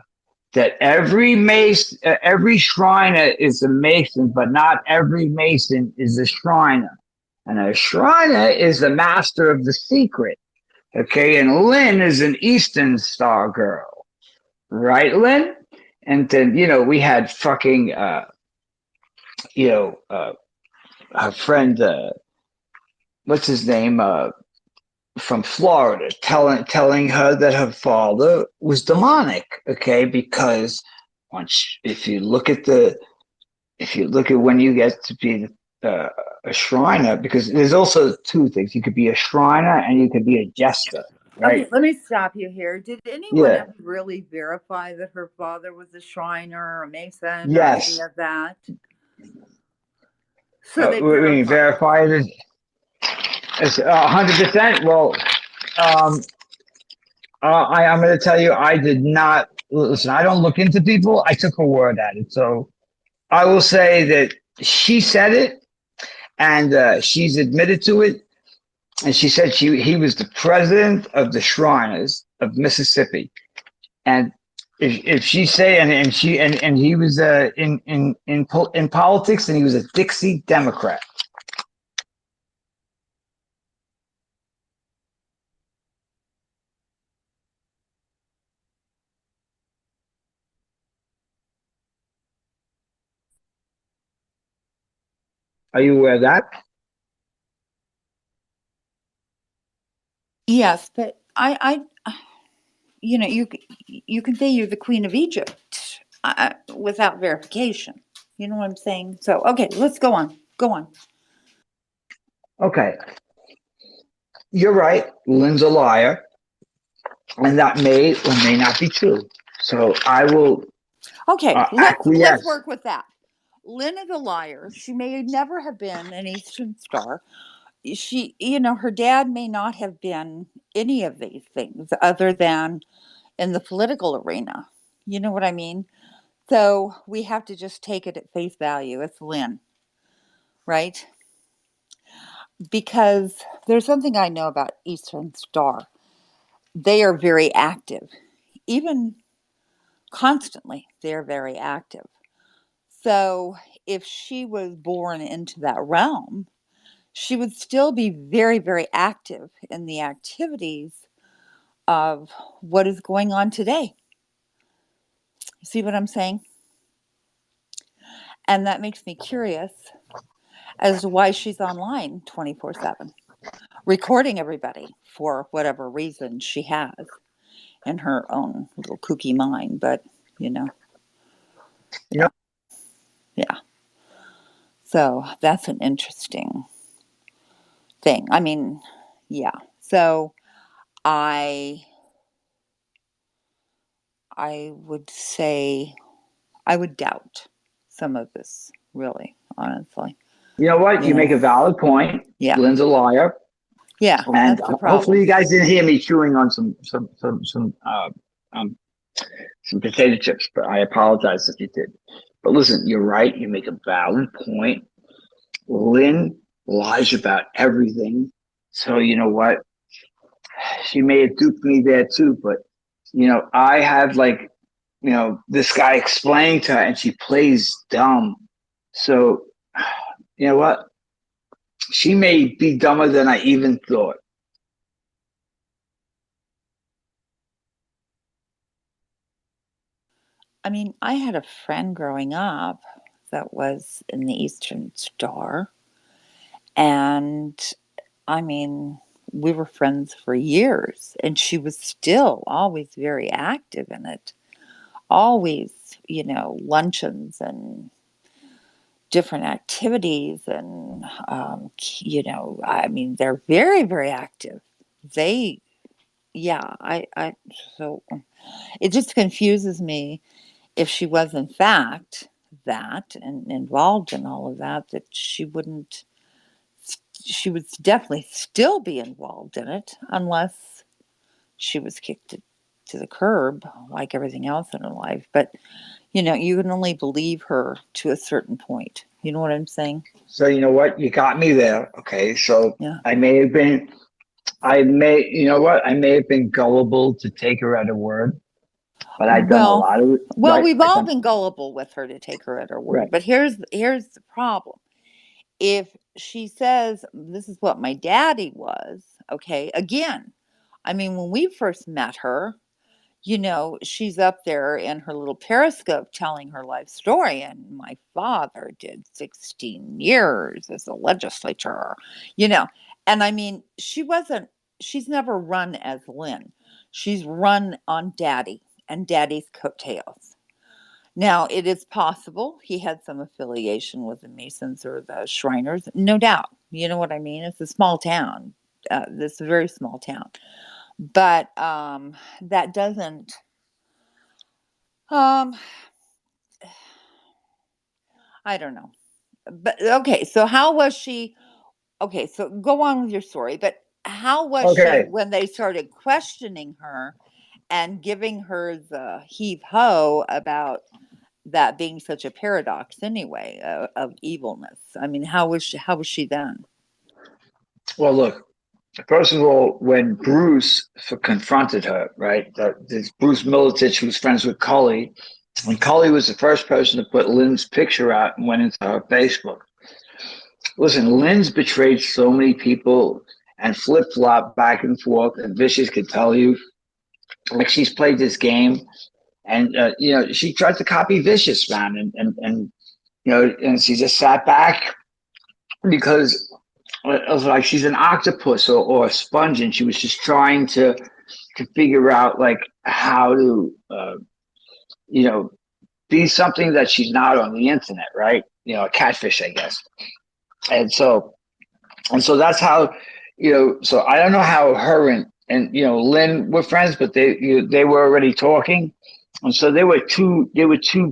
that every Shriner is a Mason, but not every Mason is a Shriner. And a Shriner is the master of the secret. Okay, and Lynn is an Eastern Star girl, right, Lynn? And then we had fucking her friend, what's his name, from Florida, telling her that her father was demonic. Okay, because if you look at when you get to be a Shriner, because there's also two things. You could be a Shriner and you could be a jester, right? Okay, let me stop you here. Did anyone Yeah. ever really verify that her father was a Shriner or a Mason Yes. or any of that? So they verified it as 100%. Well, I'm going to tell you, I did not listen. I don't look into people. I took her word at it. So I will say that she said it, and she's admitted to it. And she said he was the president of the Shriners of Mississippi. And if she say and he was in politics, and he was a Dixie Democrat. Are you aware of that? Yes, but you can say you're the Queen of Egypt without verification. You know what I'm saying? So, okay, let's go on. Go on. Okay. You're right. Lynn's a liar. And that may or may not be true. So I will let's work with that. Lynn is a liar. She may never have been an Eastern Star. Her dad may not have been any of these things other than in the political arena. You know what I mean? So we have to just take it at face value. It's Lynn, right? Because there's something I know about Eastern Star. They are very active, even constantly, they're very active. So if she was born into that realm, she would still be very, very active in the activities of what is going on today. You see what I'm saying? And that makes me curious as to why she's online 24/7, recording everybody for whatever reason she has in her own little kooky mind. But, You know, yeah. So that's an interesting thing. I mean, yeah. So I I would say I would doubt some of this, really, honestly. You know what? You You know, make a valid point. yeah, Lynn's a liar, yeah, and that's the hopefully problem. you guys didn't hear me chewing on um, some potato chips. But I apologize if you did. But listen, you're right. You make a valid point. Lynn lies about everything. So you know what? She may have duped me there too. But I had like this guy explaining to her, and she plays dumb. So you know what? She may be dumber than I even thought. I mean, I had a friend growing up that was in the Eastern Star, and I mean, we were friends for years, and she was still always very active in it. Always, luncheons and different activities, and I mean, they're very, very active. They, yeah, so it just confuses me if she was in fact that and involved in all of that, that she would definitely still be involved in it unless she was kicked to the curb like everything else in her life. But you can only believe her to a certain point. You know what I'm saying? So you know what? You got me there. Okay. So Yeah. you know what? I may have been gullible to take her at her word, but I've done a Well, lot of it. well, Right. we've I've all done, been gullible with her to take her at her word. right. But here's the problem. If she says this is what my daddy was, okay, again, I mean, when we first met her, she's up there in her little periscope telling her life story. And my father did 16 years as a legislature, you know. And I mean, she's never run as Lynn. She's run on daddy and daddy's coattails. Now, it is possible he had some affiliation with the Masons or the Shriners, no doubt. You know what I mean? It's a small town. This is a very small town. But that doesn't Um, I don't know. But okay, so how was she? Okay, so go on with your story, but how was she Okay. when they started questioning her and giving her the heave ho about that being such a paradox anyway of evilness? I mean, how was she then? Well, look. First of all, when Bruce confronted her, right? This Bruce Militich, who was friends with Cully, when Cully was the first person to put Lynn's picture out and went into her Facebook. Listen, Lynn's betrayed so many people and flip flop back and forth, and Vicious could tell you, like she's played this game, and she tried to copy Vicious, man, and and she just sat back because it was like she's an octopus or a sponge, and she was just trying to figure out like how to be something that she's not on the internet, right? A catfish, I guess. And so that's how so I don't know how her and Lynn were friends, but they were already talking, and so there were two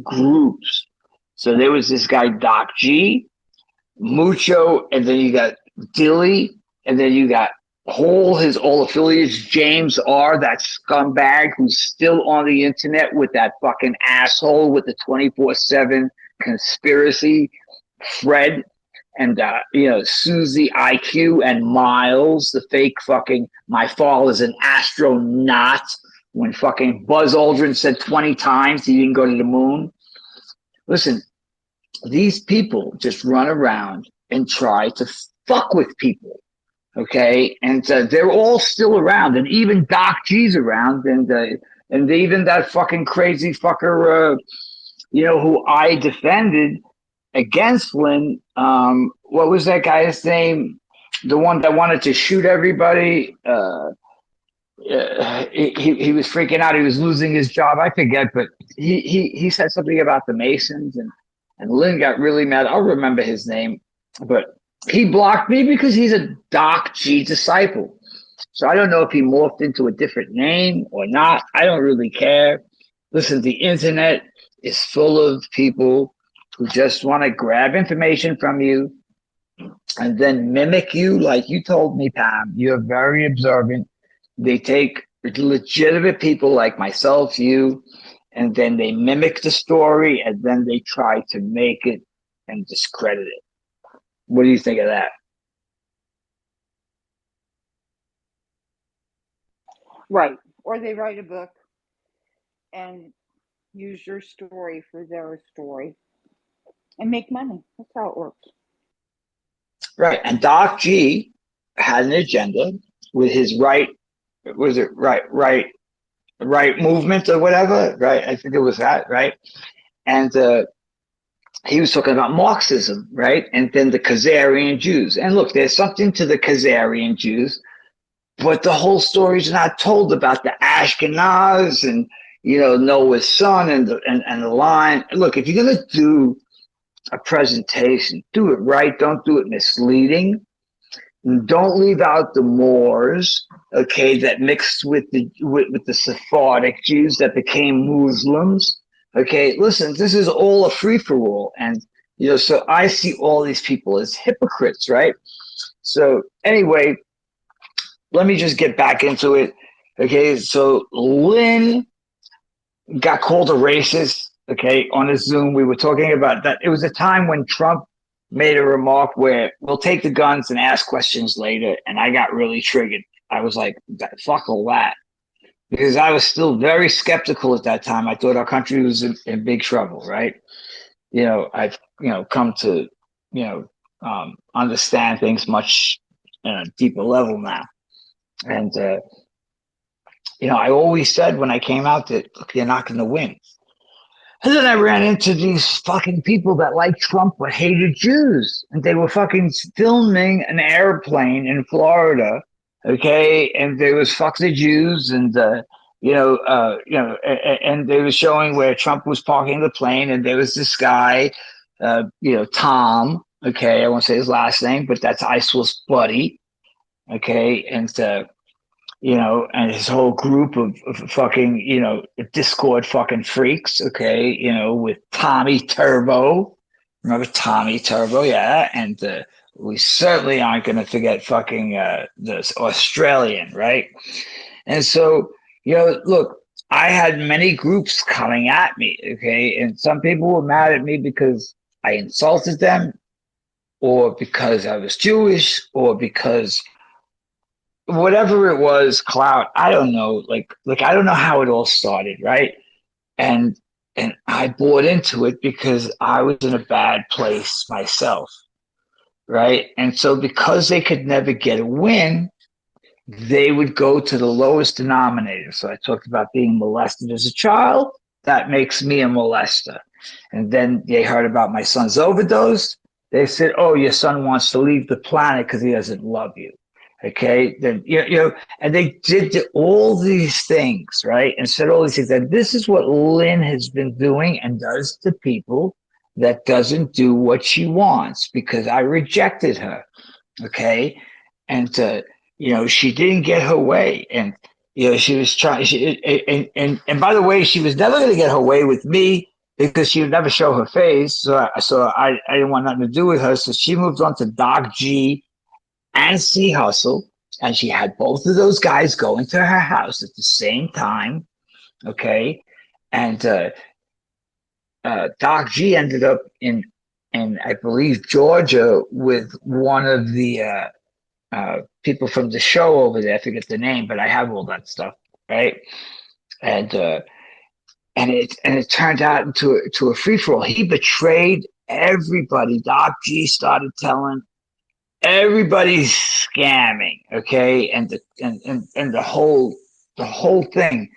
groups. So there was this guy Doc G, Mucho, and then you got Dilly, and then you got his all affiliates, James R, that scumbag who's still on the internet with that fucking asshole with the 24/7 conspiracy, Fred, and Susie IQ, and Miles, the fake fucking my father's an astronaut, when fucking Buzz Aldrin said 20 times he didn't go to the moon. Listen, these people just run around and try to fuck with people. Okay, and they're all still around, and even Doc G's around, and even that fucking crazy fucker, who I defended against Lynn. What was that guy's name? The one that wanted to shoot everybody. He was freaking out. He was losing his job. I forget, but he said something about the Masons, And Lynn got really mad. I'll remember his name, but he blocked me because he's a Doc G disciple. So I don't know if he morphed into a different name or not. I don't really care. Listen, the internet is full of people who just want to grab information from you and then mimic you. Like you told me, Pam, you're very observant. They take legitimate people like myself, you, and then they mimic the story and then they try to make it and discredit it. What do you think of that? Right. Or they write a book and use your story for their story and make money. That's how it works. Right. And Doc G had an agenda with his right, was it right movement or whatever? Right. I think it was that, right? And he was talking about Marxism, right? And then the Khazarian Jews. And look, there's something to the Khazarian Jews, but the whole story's not told about the Ashkenaz and, you know, Noah's son and the line. Look, if you're going to do a presentation, do it right. Don't do it misleading. Don't leave out the Moors, okay, that mixed with the Sephardic Jews that became Muslims. Okay, listen, this is all a free for all, and you know, so I see all these people as hypocrites, right? So anyway, let me just get back into it. Okay, so Lynn got called a racist. Okay, on a Zoom, we were talking about that. It was a time when Trump made a remark where we'll take the guns and ask questions later, and I got really triggered. I was like, fuck all that. Because I was still very skeptical at that time. I thought our country was in big trouble, right? You know, I've, you know, come to, you know, understand things much on a deeper level now. And, you know, I always said when I came out that, look, you're not going to win. And then I ran into these fucking people that liked Trump but hated Jews. And they were fucking filming an airplane in Florida, okay? And they was fuck the Jews and, and they were showing where Trump was parking the plane and there was this guy, Tom, okay? I won't say his last name, but that's ISIL's buddy, okay? And, and his whole group of fucking, Discord fucking freaks, okay, with Tommy Turbo. Remember Tommy Turbo? Yeah. And we certainly aren't going to forget fucking this Australian, right? And so, look, I had many groups coming at me, okay? And some people were mad at me because I insulted them or because I was Jewish or because whatever it was, clout, I don't know, like I don't know how it all started, right? And I bought into it because I was in a bad place myself, right? And so because they could never get a win, they would go to the lowest denominator. So I talked about being molested as a child. That makes me a molester. And then they heard about my son's overdose. They said, oh, your son wants to leave the planet because he doesn't love you. Okay, then and they did all these things, right? And said all these things. And this is what Lynn has been doing and does to people that doesn't do what she wants because I rejected her. Okay, and she didn't get her way, and she was trying. And by the way, she was never going to get her way with me because she would never show her face. So I didn't want nothing to do with her. So she moved on to Doc G and C Hustle, and she had both of those guys go into her house at the same time, okay? And Doc G ended up in I believe Georgia with one of the people from the show over there. I forget the name, but I have all that stuff, right? And it turned out into a free for all. He betrayed everybody. Doc G started telling everybody's scamming, okay, and the whole thing,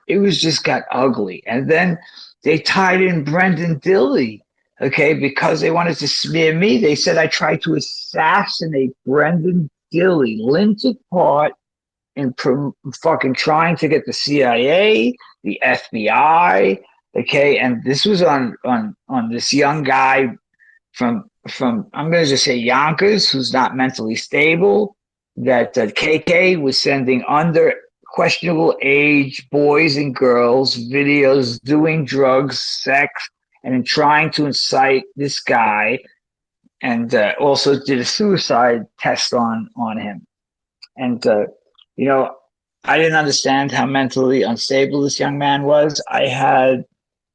it was just got ugly. And then they tied in Brendan Dilley, okay, because they wanted to smear me. They said I tried to assassinate Brendan Dilley. Lynn took part in fucking trying to get the CIA, the FBI, Okay, and this was on this young guy from I'm going to just say Yonkers, who's not mentally stable. That KK was sending under questionable age boys and girls videos doing drugs, sex, and trying to incite this guy, and also did a suicide test on him. And you know, I didn't understand how mentally unstable this young man was. I had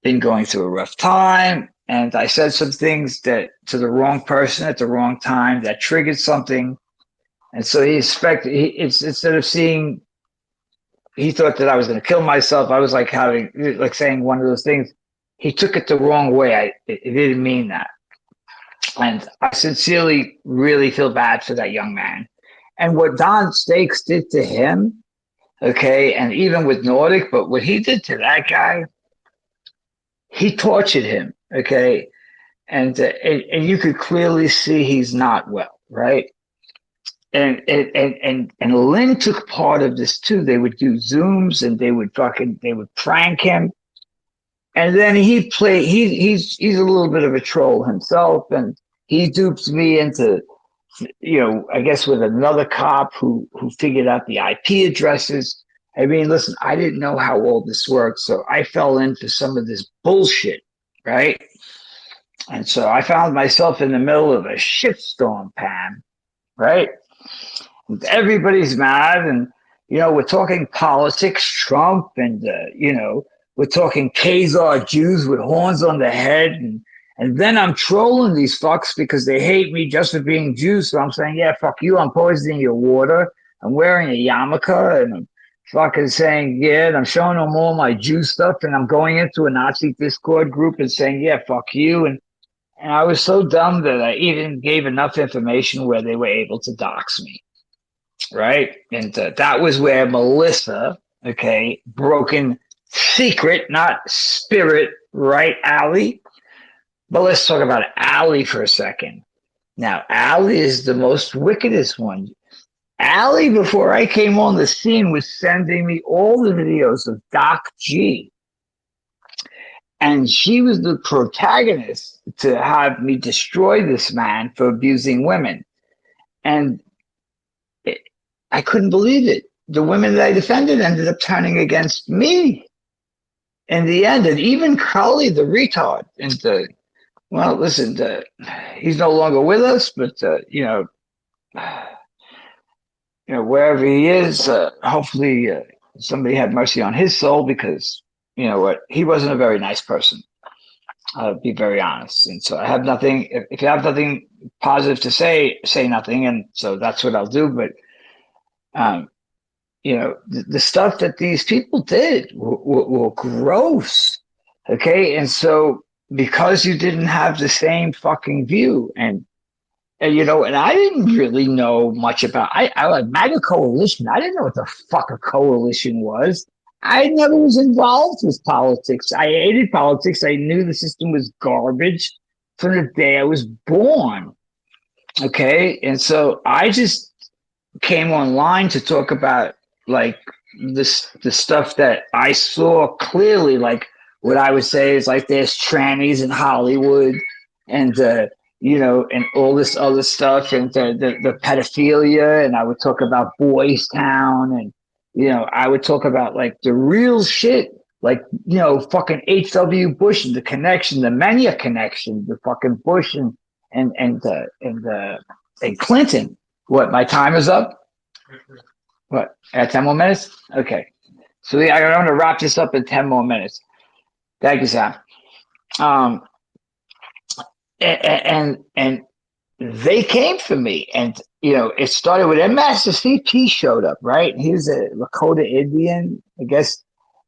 been going through a rough time, and I said some things that to the wrong person at the wrong time that triggered something. And so instead of seeing, he thought that I was going to kill myself. I was like saying one of those things. He took it the wrong way. It didn't mean that. And I sincerely really feel bad for that young man. And what Don Stakes did to him, okay, and even with Nordic, but what he did to that guy, he tortured him, okay, and you could clearly see he's not well, right? And Lynn took part of this too. They would do Zooms and they would prank him, and then he's a little bit of a troll himself, and he duped me into, I guess with another cop who figured out the IP addresses. I mean, listen, I didn't know how all this worked, so I fell into some of this bullshit, right? And so I found myself in the middle of a shitstorm, Pam, right? And everybody's mad, and we're talking politics, Trump, and we're talking Khazar Jews with horns on the head, and then I'm trolling these fucks because they hate me just for being Jews. So I'm saying, yeah, fuck you, I'm poisoning your water, I'm wearing a yarmulke, and I'm fucking saying, yeah, and I'm showing them all my Jew stuff, and I'm going into a Nazi Discord group and saying, yeah, fuck you. And I was so dumb that I even gave enough information where they were able to dox me, right? And that was where Melissa, okay, broken secret, not spirit, right, Allie? But let's talk about Allie for a second. Now, Allie is the most wickedest one. Allie, before I came on the scene, was sending me all the videos of Doc G. And she was the protagonist to have me destroy this man for abusing women. And I couldn't believe it. The women that I defended ended up turning against me in the end. And even Cully, the retard, and well, listen, he's no longer with us, but wherever he is, hopefully somebody had mercy on his soul, because you know what, he wasn't a very nice person. I'll be very honest. And so I have nothing. If you have nothing positive to say nothing. And so that's what I'll do. But the stuff that these people did were gross. Okay, and so because you didn't have the same fucking view, and I didn't really know much about I like MAGA coalition. I didn't know what the fuck a coalition was. I never was involved with politics. I hated politics. I knew the system was garbage from the day I was born. Okay, and so I just came online to talk about like the stuff that I saw clearly, like what I would say is like there's trannies in Hollywood, and and all this other stuff, and the pedophilia, and I would talk about Boys Town, and I would talk about like the real shit, like fucking H.W. Bush and the connection, the Mania connection, the fucking Bush and Clinton. What, my time is up? What, at 10 more minutes? Okay. So I'm going to wrap this up in 10 more minutes. Thank you, Sam. And they came for me, and it started with Master CP showed up, right? He was a Lakota Indian. I guess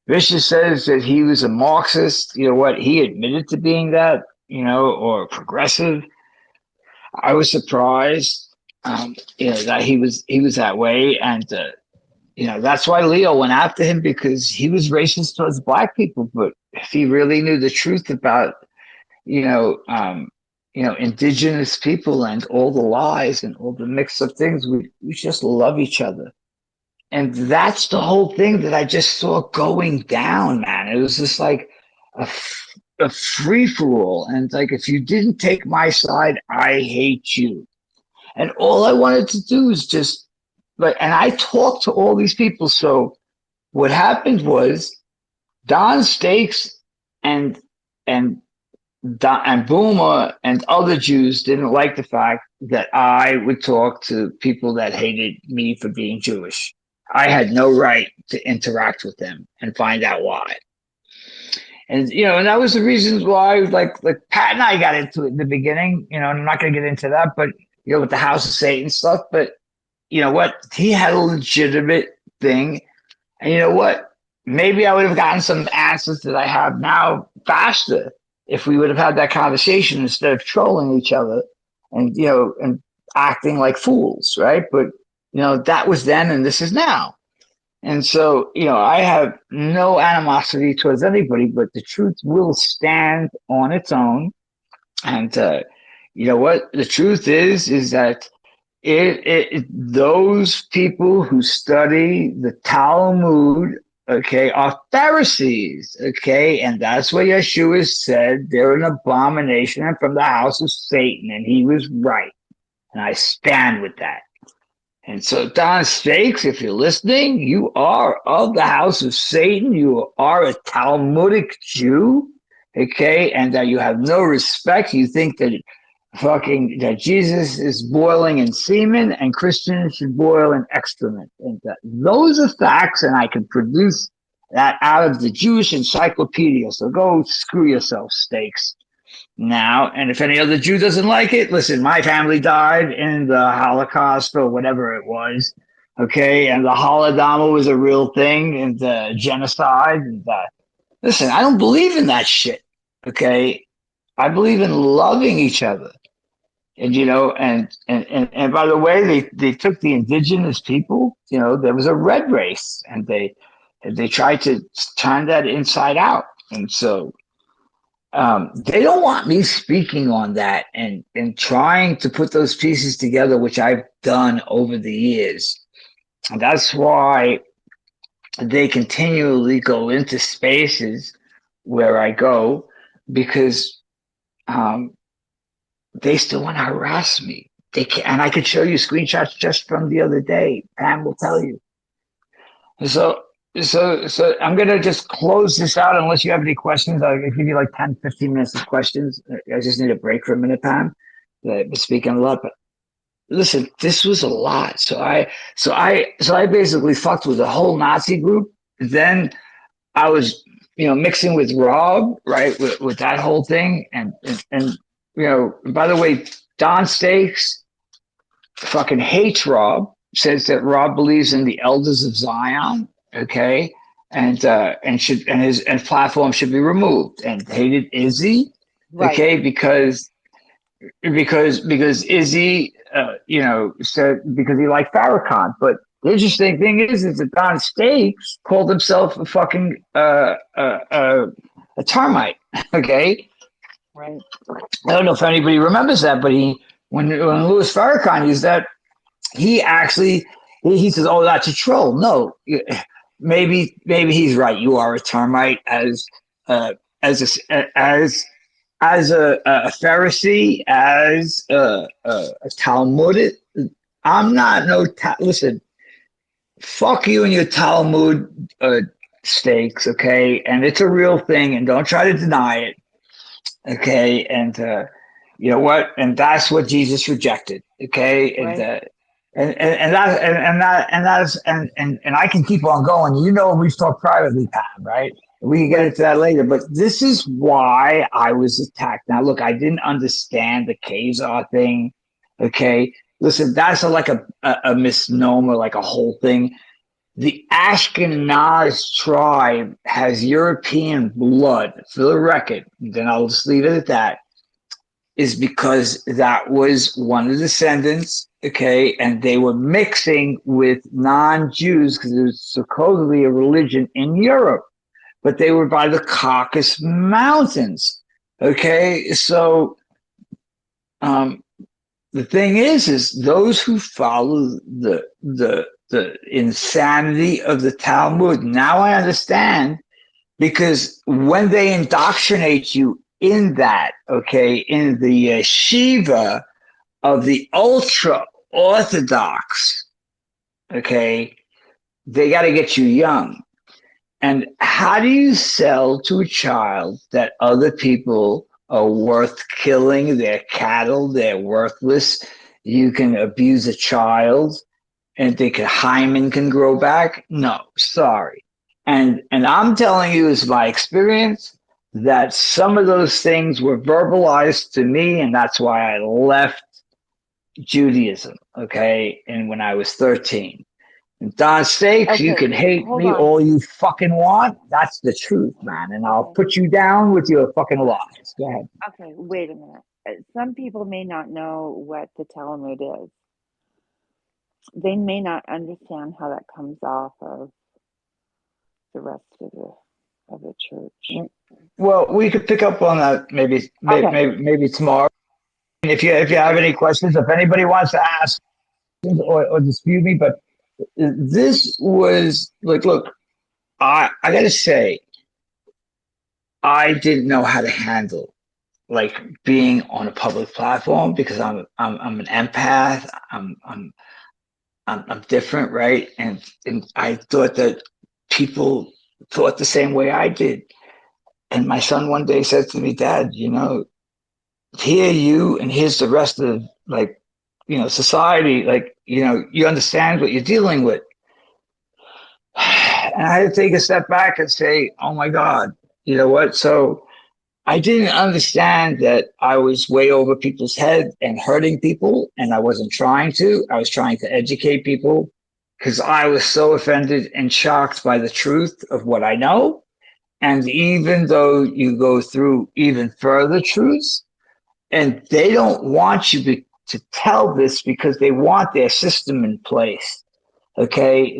Vicious says that he was a Marxist. You know what? He admitted to being that, or progressive. I was surprised, that he was that way, and that's why Leo went after him, because he was racist towards black people. But if he really knew the truth about, indigenous people and all the lies and all the mix of things, we just love each other. And that's the whole thing that I just saw going down, man. It was just like, a free for all. And it's like, if you didn't take my side, I hate you. And all I wanted to do is just like, and I talked to all these people. So what happened was Don Stakes and and and Boomer and other Jews didn't like the fact that I would talk to people that hated me for being Jewish. I had no right to interact with them and find out why. And and that was the reasons why, like Pat and I got into it in the beginning. And I'm not going to get into that, but with the House of Satan stuff. But you know what? He had a legitimate thing, and you know what? Maybe I would have gotten some answers that I have now faster if we would have had that conversation instead of trolling each other and and acting like fools, right? But that was then, and this is now. And so, I have no animosity towards anybody, but the truth will stand on its own. And you know what? The truth is that those people who study the Talmud, okay, are Pharisees, okay, and that's what Yeshua said. They're an abomination and from the house of Satan, and he was right, and I stand with that. And so, Don Stakes, if you're listening, you are of the house of Satan. You are a Talmudic Jew, okay, and that you have no respect. You think that that Jesus is boiling in semen and Christians should boil in excrement. And those are facts, and I can produce that out of the Jewish encyclopedia. So go screw yourself, Stakes. Now, and if any other Jew doesn't like it, listen, my family died in the Holocaust or whatever it was, okay? And the Holodomor was a real thing, and the genocide. And listen, I don't believe in that shit, okay? I believe in loving each other. And, and by the way, they took the indigenous people, there was a red race, and they tried to turn that inside out. And so, they don't want me speaking on that and trying to put those pieces together, which I've done over the years. And that's why they continually go into spaces where I go, because they still want to harass me. They can, and I could show you screenshots just from the other day. Pam will tell you. So I'm going to just close this out unless you have any questions. I'll give you like 10, 15 minutes of questions. I just need a break for a minute, Pam. I've been speaking a lot, but listen, this was a lot. So I basically fucked with the whole Nazi group. Then I was, mixing with Rob, right, with that whole thing. And by the way, Don Stakes fucking hates Rob, says that Rob believes in the elders of Zion, okay, and his platform should be removed, and hated Izzy, right. Okay, because Izzy, said because he liked Farrakhan. But the interesting thing is that Don Stakes called himself a fucking a termite, okay. Right. I don't know if anybody remembers that, but when Louis Farrakhan used that, he actually he says, "Oh, that's a troll." No, maybe he's right. You are a termite as a Pharisee, as a Talmudic. I'm not listen. Fuck you and your Talmud Stakes, okay? And it's a real thing, and don't try to deny it, okay? And you know what? And that's what Jesus rejected, okay? Right. And I can keep on going. We've talked privately, Pam, right? We can get into that later, but this is why I was attacked. Now, look, I didn't understand the Khazar thing, okay? Listen, that's like a misnomer, like a whole thing. The Ashkenaz tribe has European blood, for the record, then I'll just leave it at that, is because that was one of the descendants, okay, and they were mixing with non-Jews because it was supposedly a religion in Europe, but they were by the Caucasus Mountains, okay? So the thing is those who follow the insanity of the Talmud, now I understand because when they indoctrinate you in that, okay, in the Shiva of the ultra orthodox, okay, they got to get you young. And how do you sell to a child that other people are worth killing? They're cattle, they're worthless. You can abuse a child and they can, hymen can grow back. No, sorry. And I'm telling you, is my experience, that some of those things were verbalized to me, and that's why I left Judaism, okay? And when I was 13. And Don Stakes, you Okay, can hate hold me on. all you fucking want. That's the truth, man. And I'll Okay, put you down with your fucking lies. Go ahead. okay, wait a minute. Some people may not know what the Talmud is. They may not understand how that comes off of the rest of the church. Well, we could pick up on that Okay, maybe tomorrow. If you have any questions, if anybody wants to ask or dispute me, but this was like, look, I gotta say, I didn't know how to handle like being on a public platform because I'm an empath. I'm different, right? And I thought that people thought the same way I did. And my son one day said to me, Dad, you know, here you and here's the rest of like, you know, society, like, you know, you understand what you're dealing with. And I had to take a step back and say, oh my God, you know what? So I didn't understand that I was way over people's head and hurting people, and I wasn't trying to. I was trying to educate people because I was so offended and shocked by the truth of what I know. And even though you go through even further truths, and they don't want you to tell this because they want their system in place. Okay,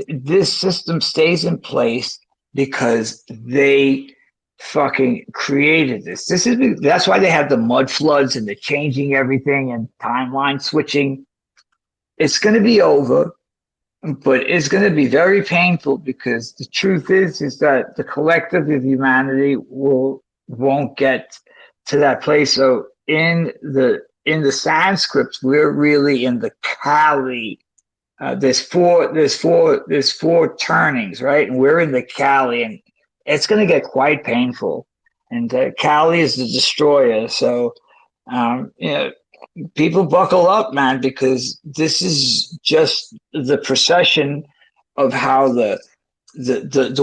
this system stays in place because they fucking created this. That's why they have the mud floods and the changing everything and timeline switching. It's going to be over, but it's going to be very painful because the truth is that the collective of humanity won't get to that place. So in the Sanskrit, we're really in the Kali. There's four turnings, right? And we're in the Kali, and it's going to get quite painful. And Kali is the destroyer. So, you know, people buckle up, man, because this is just the procession of how the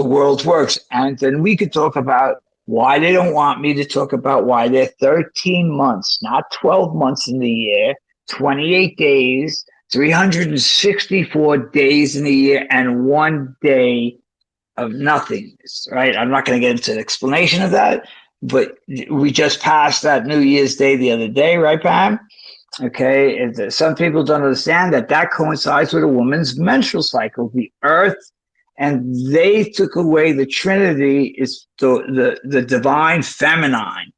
world works. And then we could talk about why they don't want me to talk about why they're 13 months, not 12 months in the year, 28 days, 364 days in a year, and 1 day of nothingness, right? I'm not going to get into the explanation of that, but we just passed that New Year's Day the other day, right, Pam? Okay, some people don't understand that that coincides with a woman's menstrual cycle. The earth, and they took away the Trinity is the divine feminine.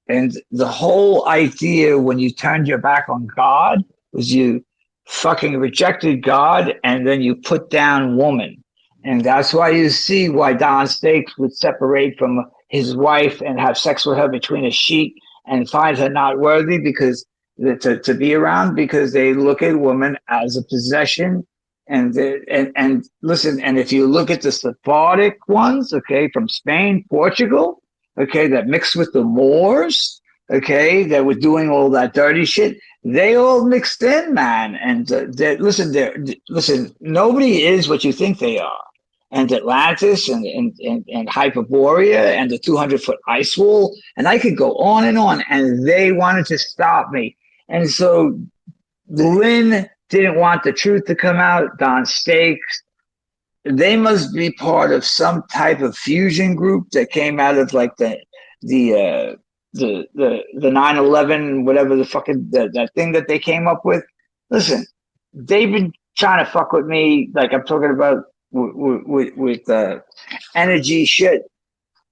And the whole idea when you turned your back on God was you fucking rejected God and then you put down woman. And that's why you see why Don Stakes would separate from his wife and have sex with her between a sheet and find her not worthy because to be around, because they look at women as a possession. And listen, and if you look at the Sephardic ones, okay, from Spain, Portugal, okay, that mixed with the Moors, okay, that were doing all that dirty shit. They all mixed in, man. And listen, nobody is what you think they are. And Atlantis and Hyperborea and the 200-foot ice wall. And I could go on. And they wanted to stop me. And so Lynn didn't want the truth to come out. Don Stakes, they must be part of some type of fusion group that came out of like the 9/11, whatever the fucking that thing that they came up with. Listen, they've been trying to fuck with me, like I'm talking about with energy shit.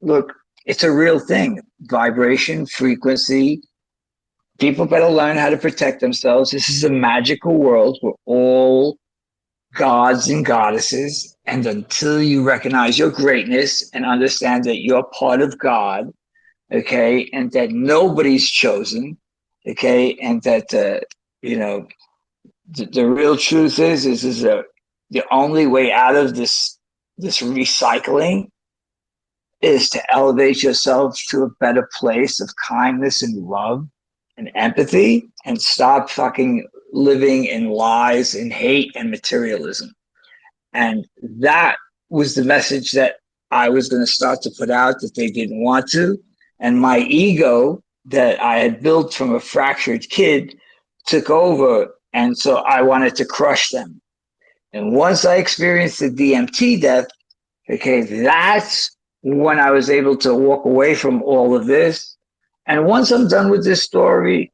Look, it's a real thing. Vibration, frequency. People better learn how to protect themselves. This is a magical world. We're all gods and goddesses. And until you recognize your greatness and understand that you're part of God, okay, and that nobody's chosen, okay, and that, you know, the real truth is the only way out of this recycling is to elevate yourself to a better place of kindness and love and empathy, and stop fucking living in lies and hate and materialism. And that was the message that I was going to start to put out that they didn't want to. And my ego that I had built from a fractured kid took over. And so I wanted to crush them. And once I experienced the DMT death, okay, that's when I was able to walk away from all of this. And once I'm done with this story,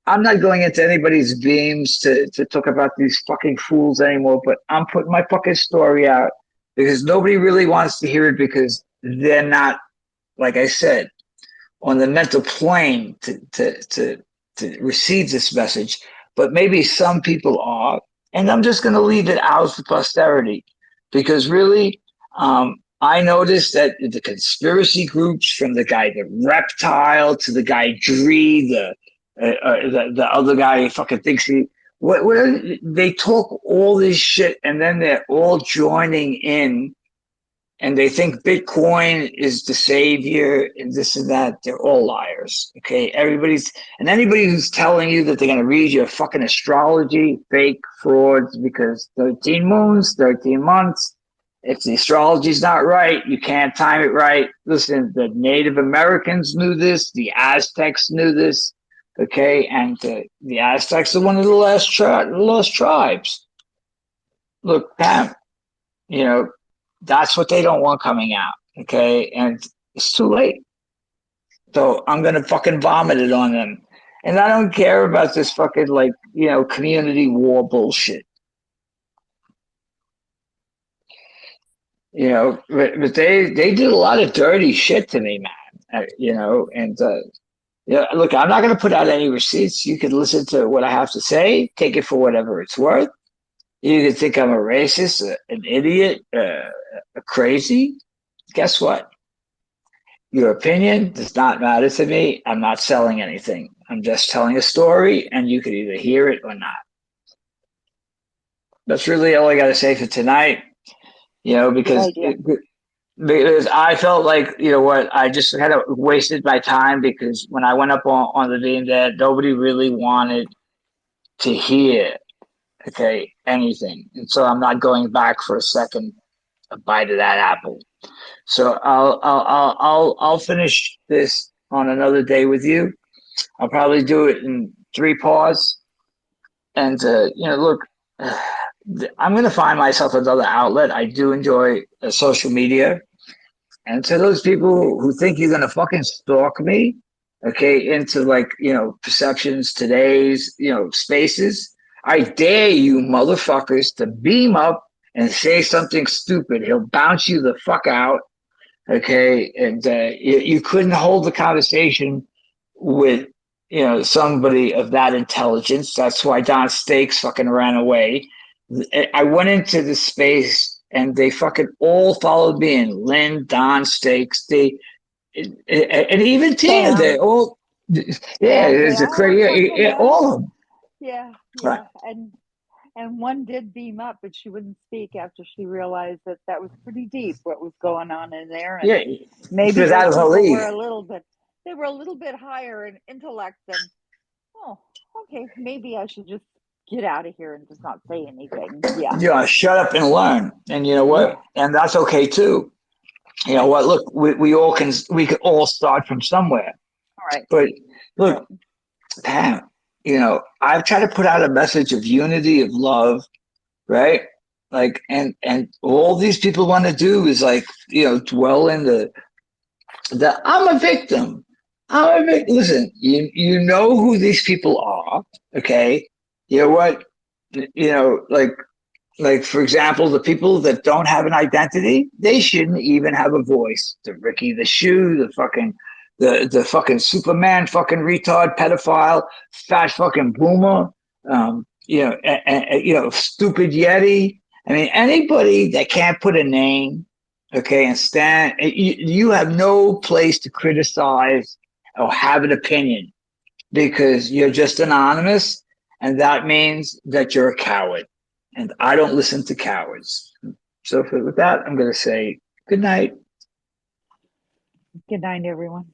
I'm not going into anybody's beams to talk about these fucking fools anymore, but I'm putting my fucking story out because nobody really wants to hear it because they're not, like I said, on the mental plane to receive this message. But maybe some people are. And I'm just going to leave it out for posterity because really, I noticed that the conspiracy groups, from the guy the reptile to the guy Dree, the other guy who fucking thinks they talk all this shit and then they're all joining in and they think Bitcoin is the savior and this and that. They're all liars. Okay. Anybody who's telling you that they're going to read your fucking astrology, fake frauds, because 13 moons, 13 months. If the astrology's not right, you can't time it right. Listen, the Native Americans knew this. The Aztecs knew this. Okay, and the Aztecs are one of the lost tribes. Look, Pam, you know, that's what they don't want coming out. Okay, and it's too late. So I'm gonna fucking vomit it on them, and I don't care about this fucking community war bullshit. You know, but they did a lot of dirty shit to me, man. Yeah, look, I'm not going to put out any receipts. You can listen to what I have to say, take it for whatever it's worth. You can think I'm a racist, an idiot, a crazy. Guess what? Your opinion does not matter to me. I'm not selling anything. I'm just telling a story, and you can either hear it or not. That's really all I got to say for tonight. You know, because I felt like, you know what, I just kind of wasted my time because when I went up on the beam there, nobody really wanted to hear, okay, anything. And so I'm not going back for a bite of that apple. So I'll finish this on another day with you. I'll probably do it in 3 parts. And, look, I'm going to find myself another outlet. I do enjoy social media. And to those people who think you're going to fucking stalk me, okay, into Perceptions Today's, spaces, I dare you motherfuckers to beam up and say something stupid. He'll bounce you the fuck out, okay? And you couldn't hold the conversation with, somebody of that intelligence. That's why Don Stakes fucking ran away. I went into the space and they fucking all followed me in. Lynn, Don Stakes, and even Tina, they all, it's a crazy, all of them. Yeah. Right. And one did beam up, but she wouldn't speak after she realized that was pretty deep what was going on in there. And maybe those people were a little bit higher in intellect than, okay, maybe I should just get out of here and just not say anything. Yeah, shut up and learn. And you know what? Yeah. And that's okay too. You know what? Look, we could all start from somewhere. All right. But look, Pam, I've tried to put out a message of unity, of love, right? Like, and all these people want to do is dwell in the I'm a victim. Listen, you know who these people are, okay? You know what? Like for example, the people that don't have an identity, they shouldn't even have a voice. The Ricky the Shoe, the fucking Superman, fucking retard, pedophile, fat fucking boomer, stupid Yeti, I mean, anybody that can't put a name, okay, and stand, you have no place to criticize or have an opinion because you're just anonymous, and that means that you're a coward. And I don't listen to cowards. So with that, I'm going to say good night. Good night, everyone.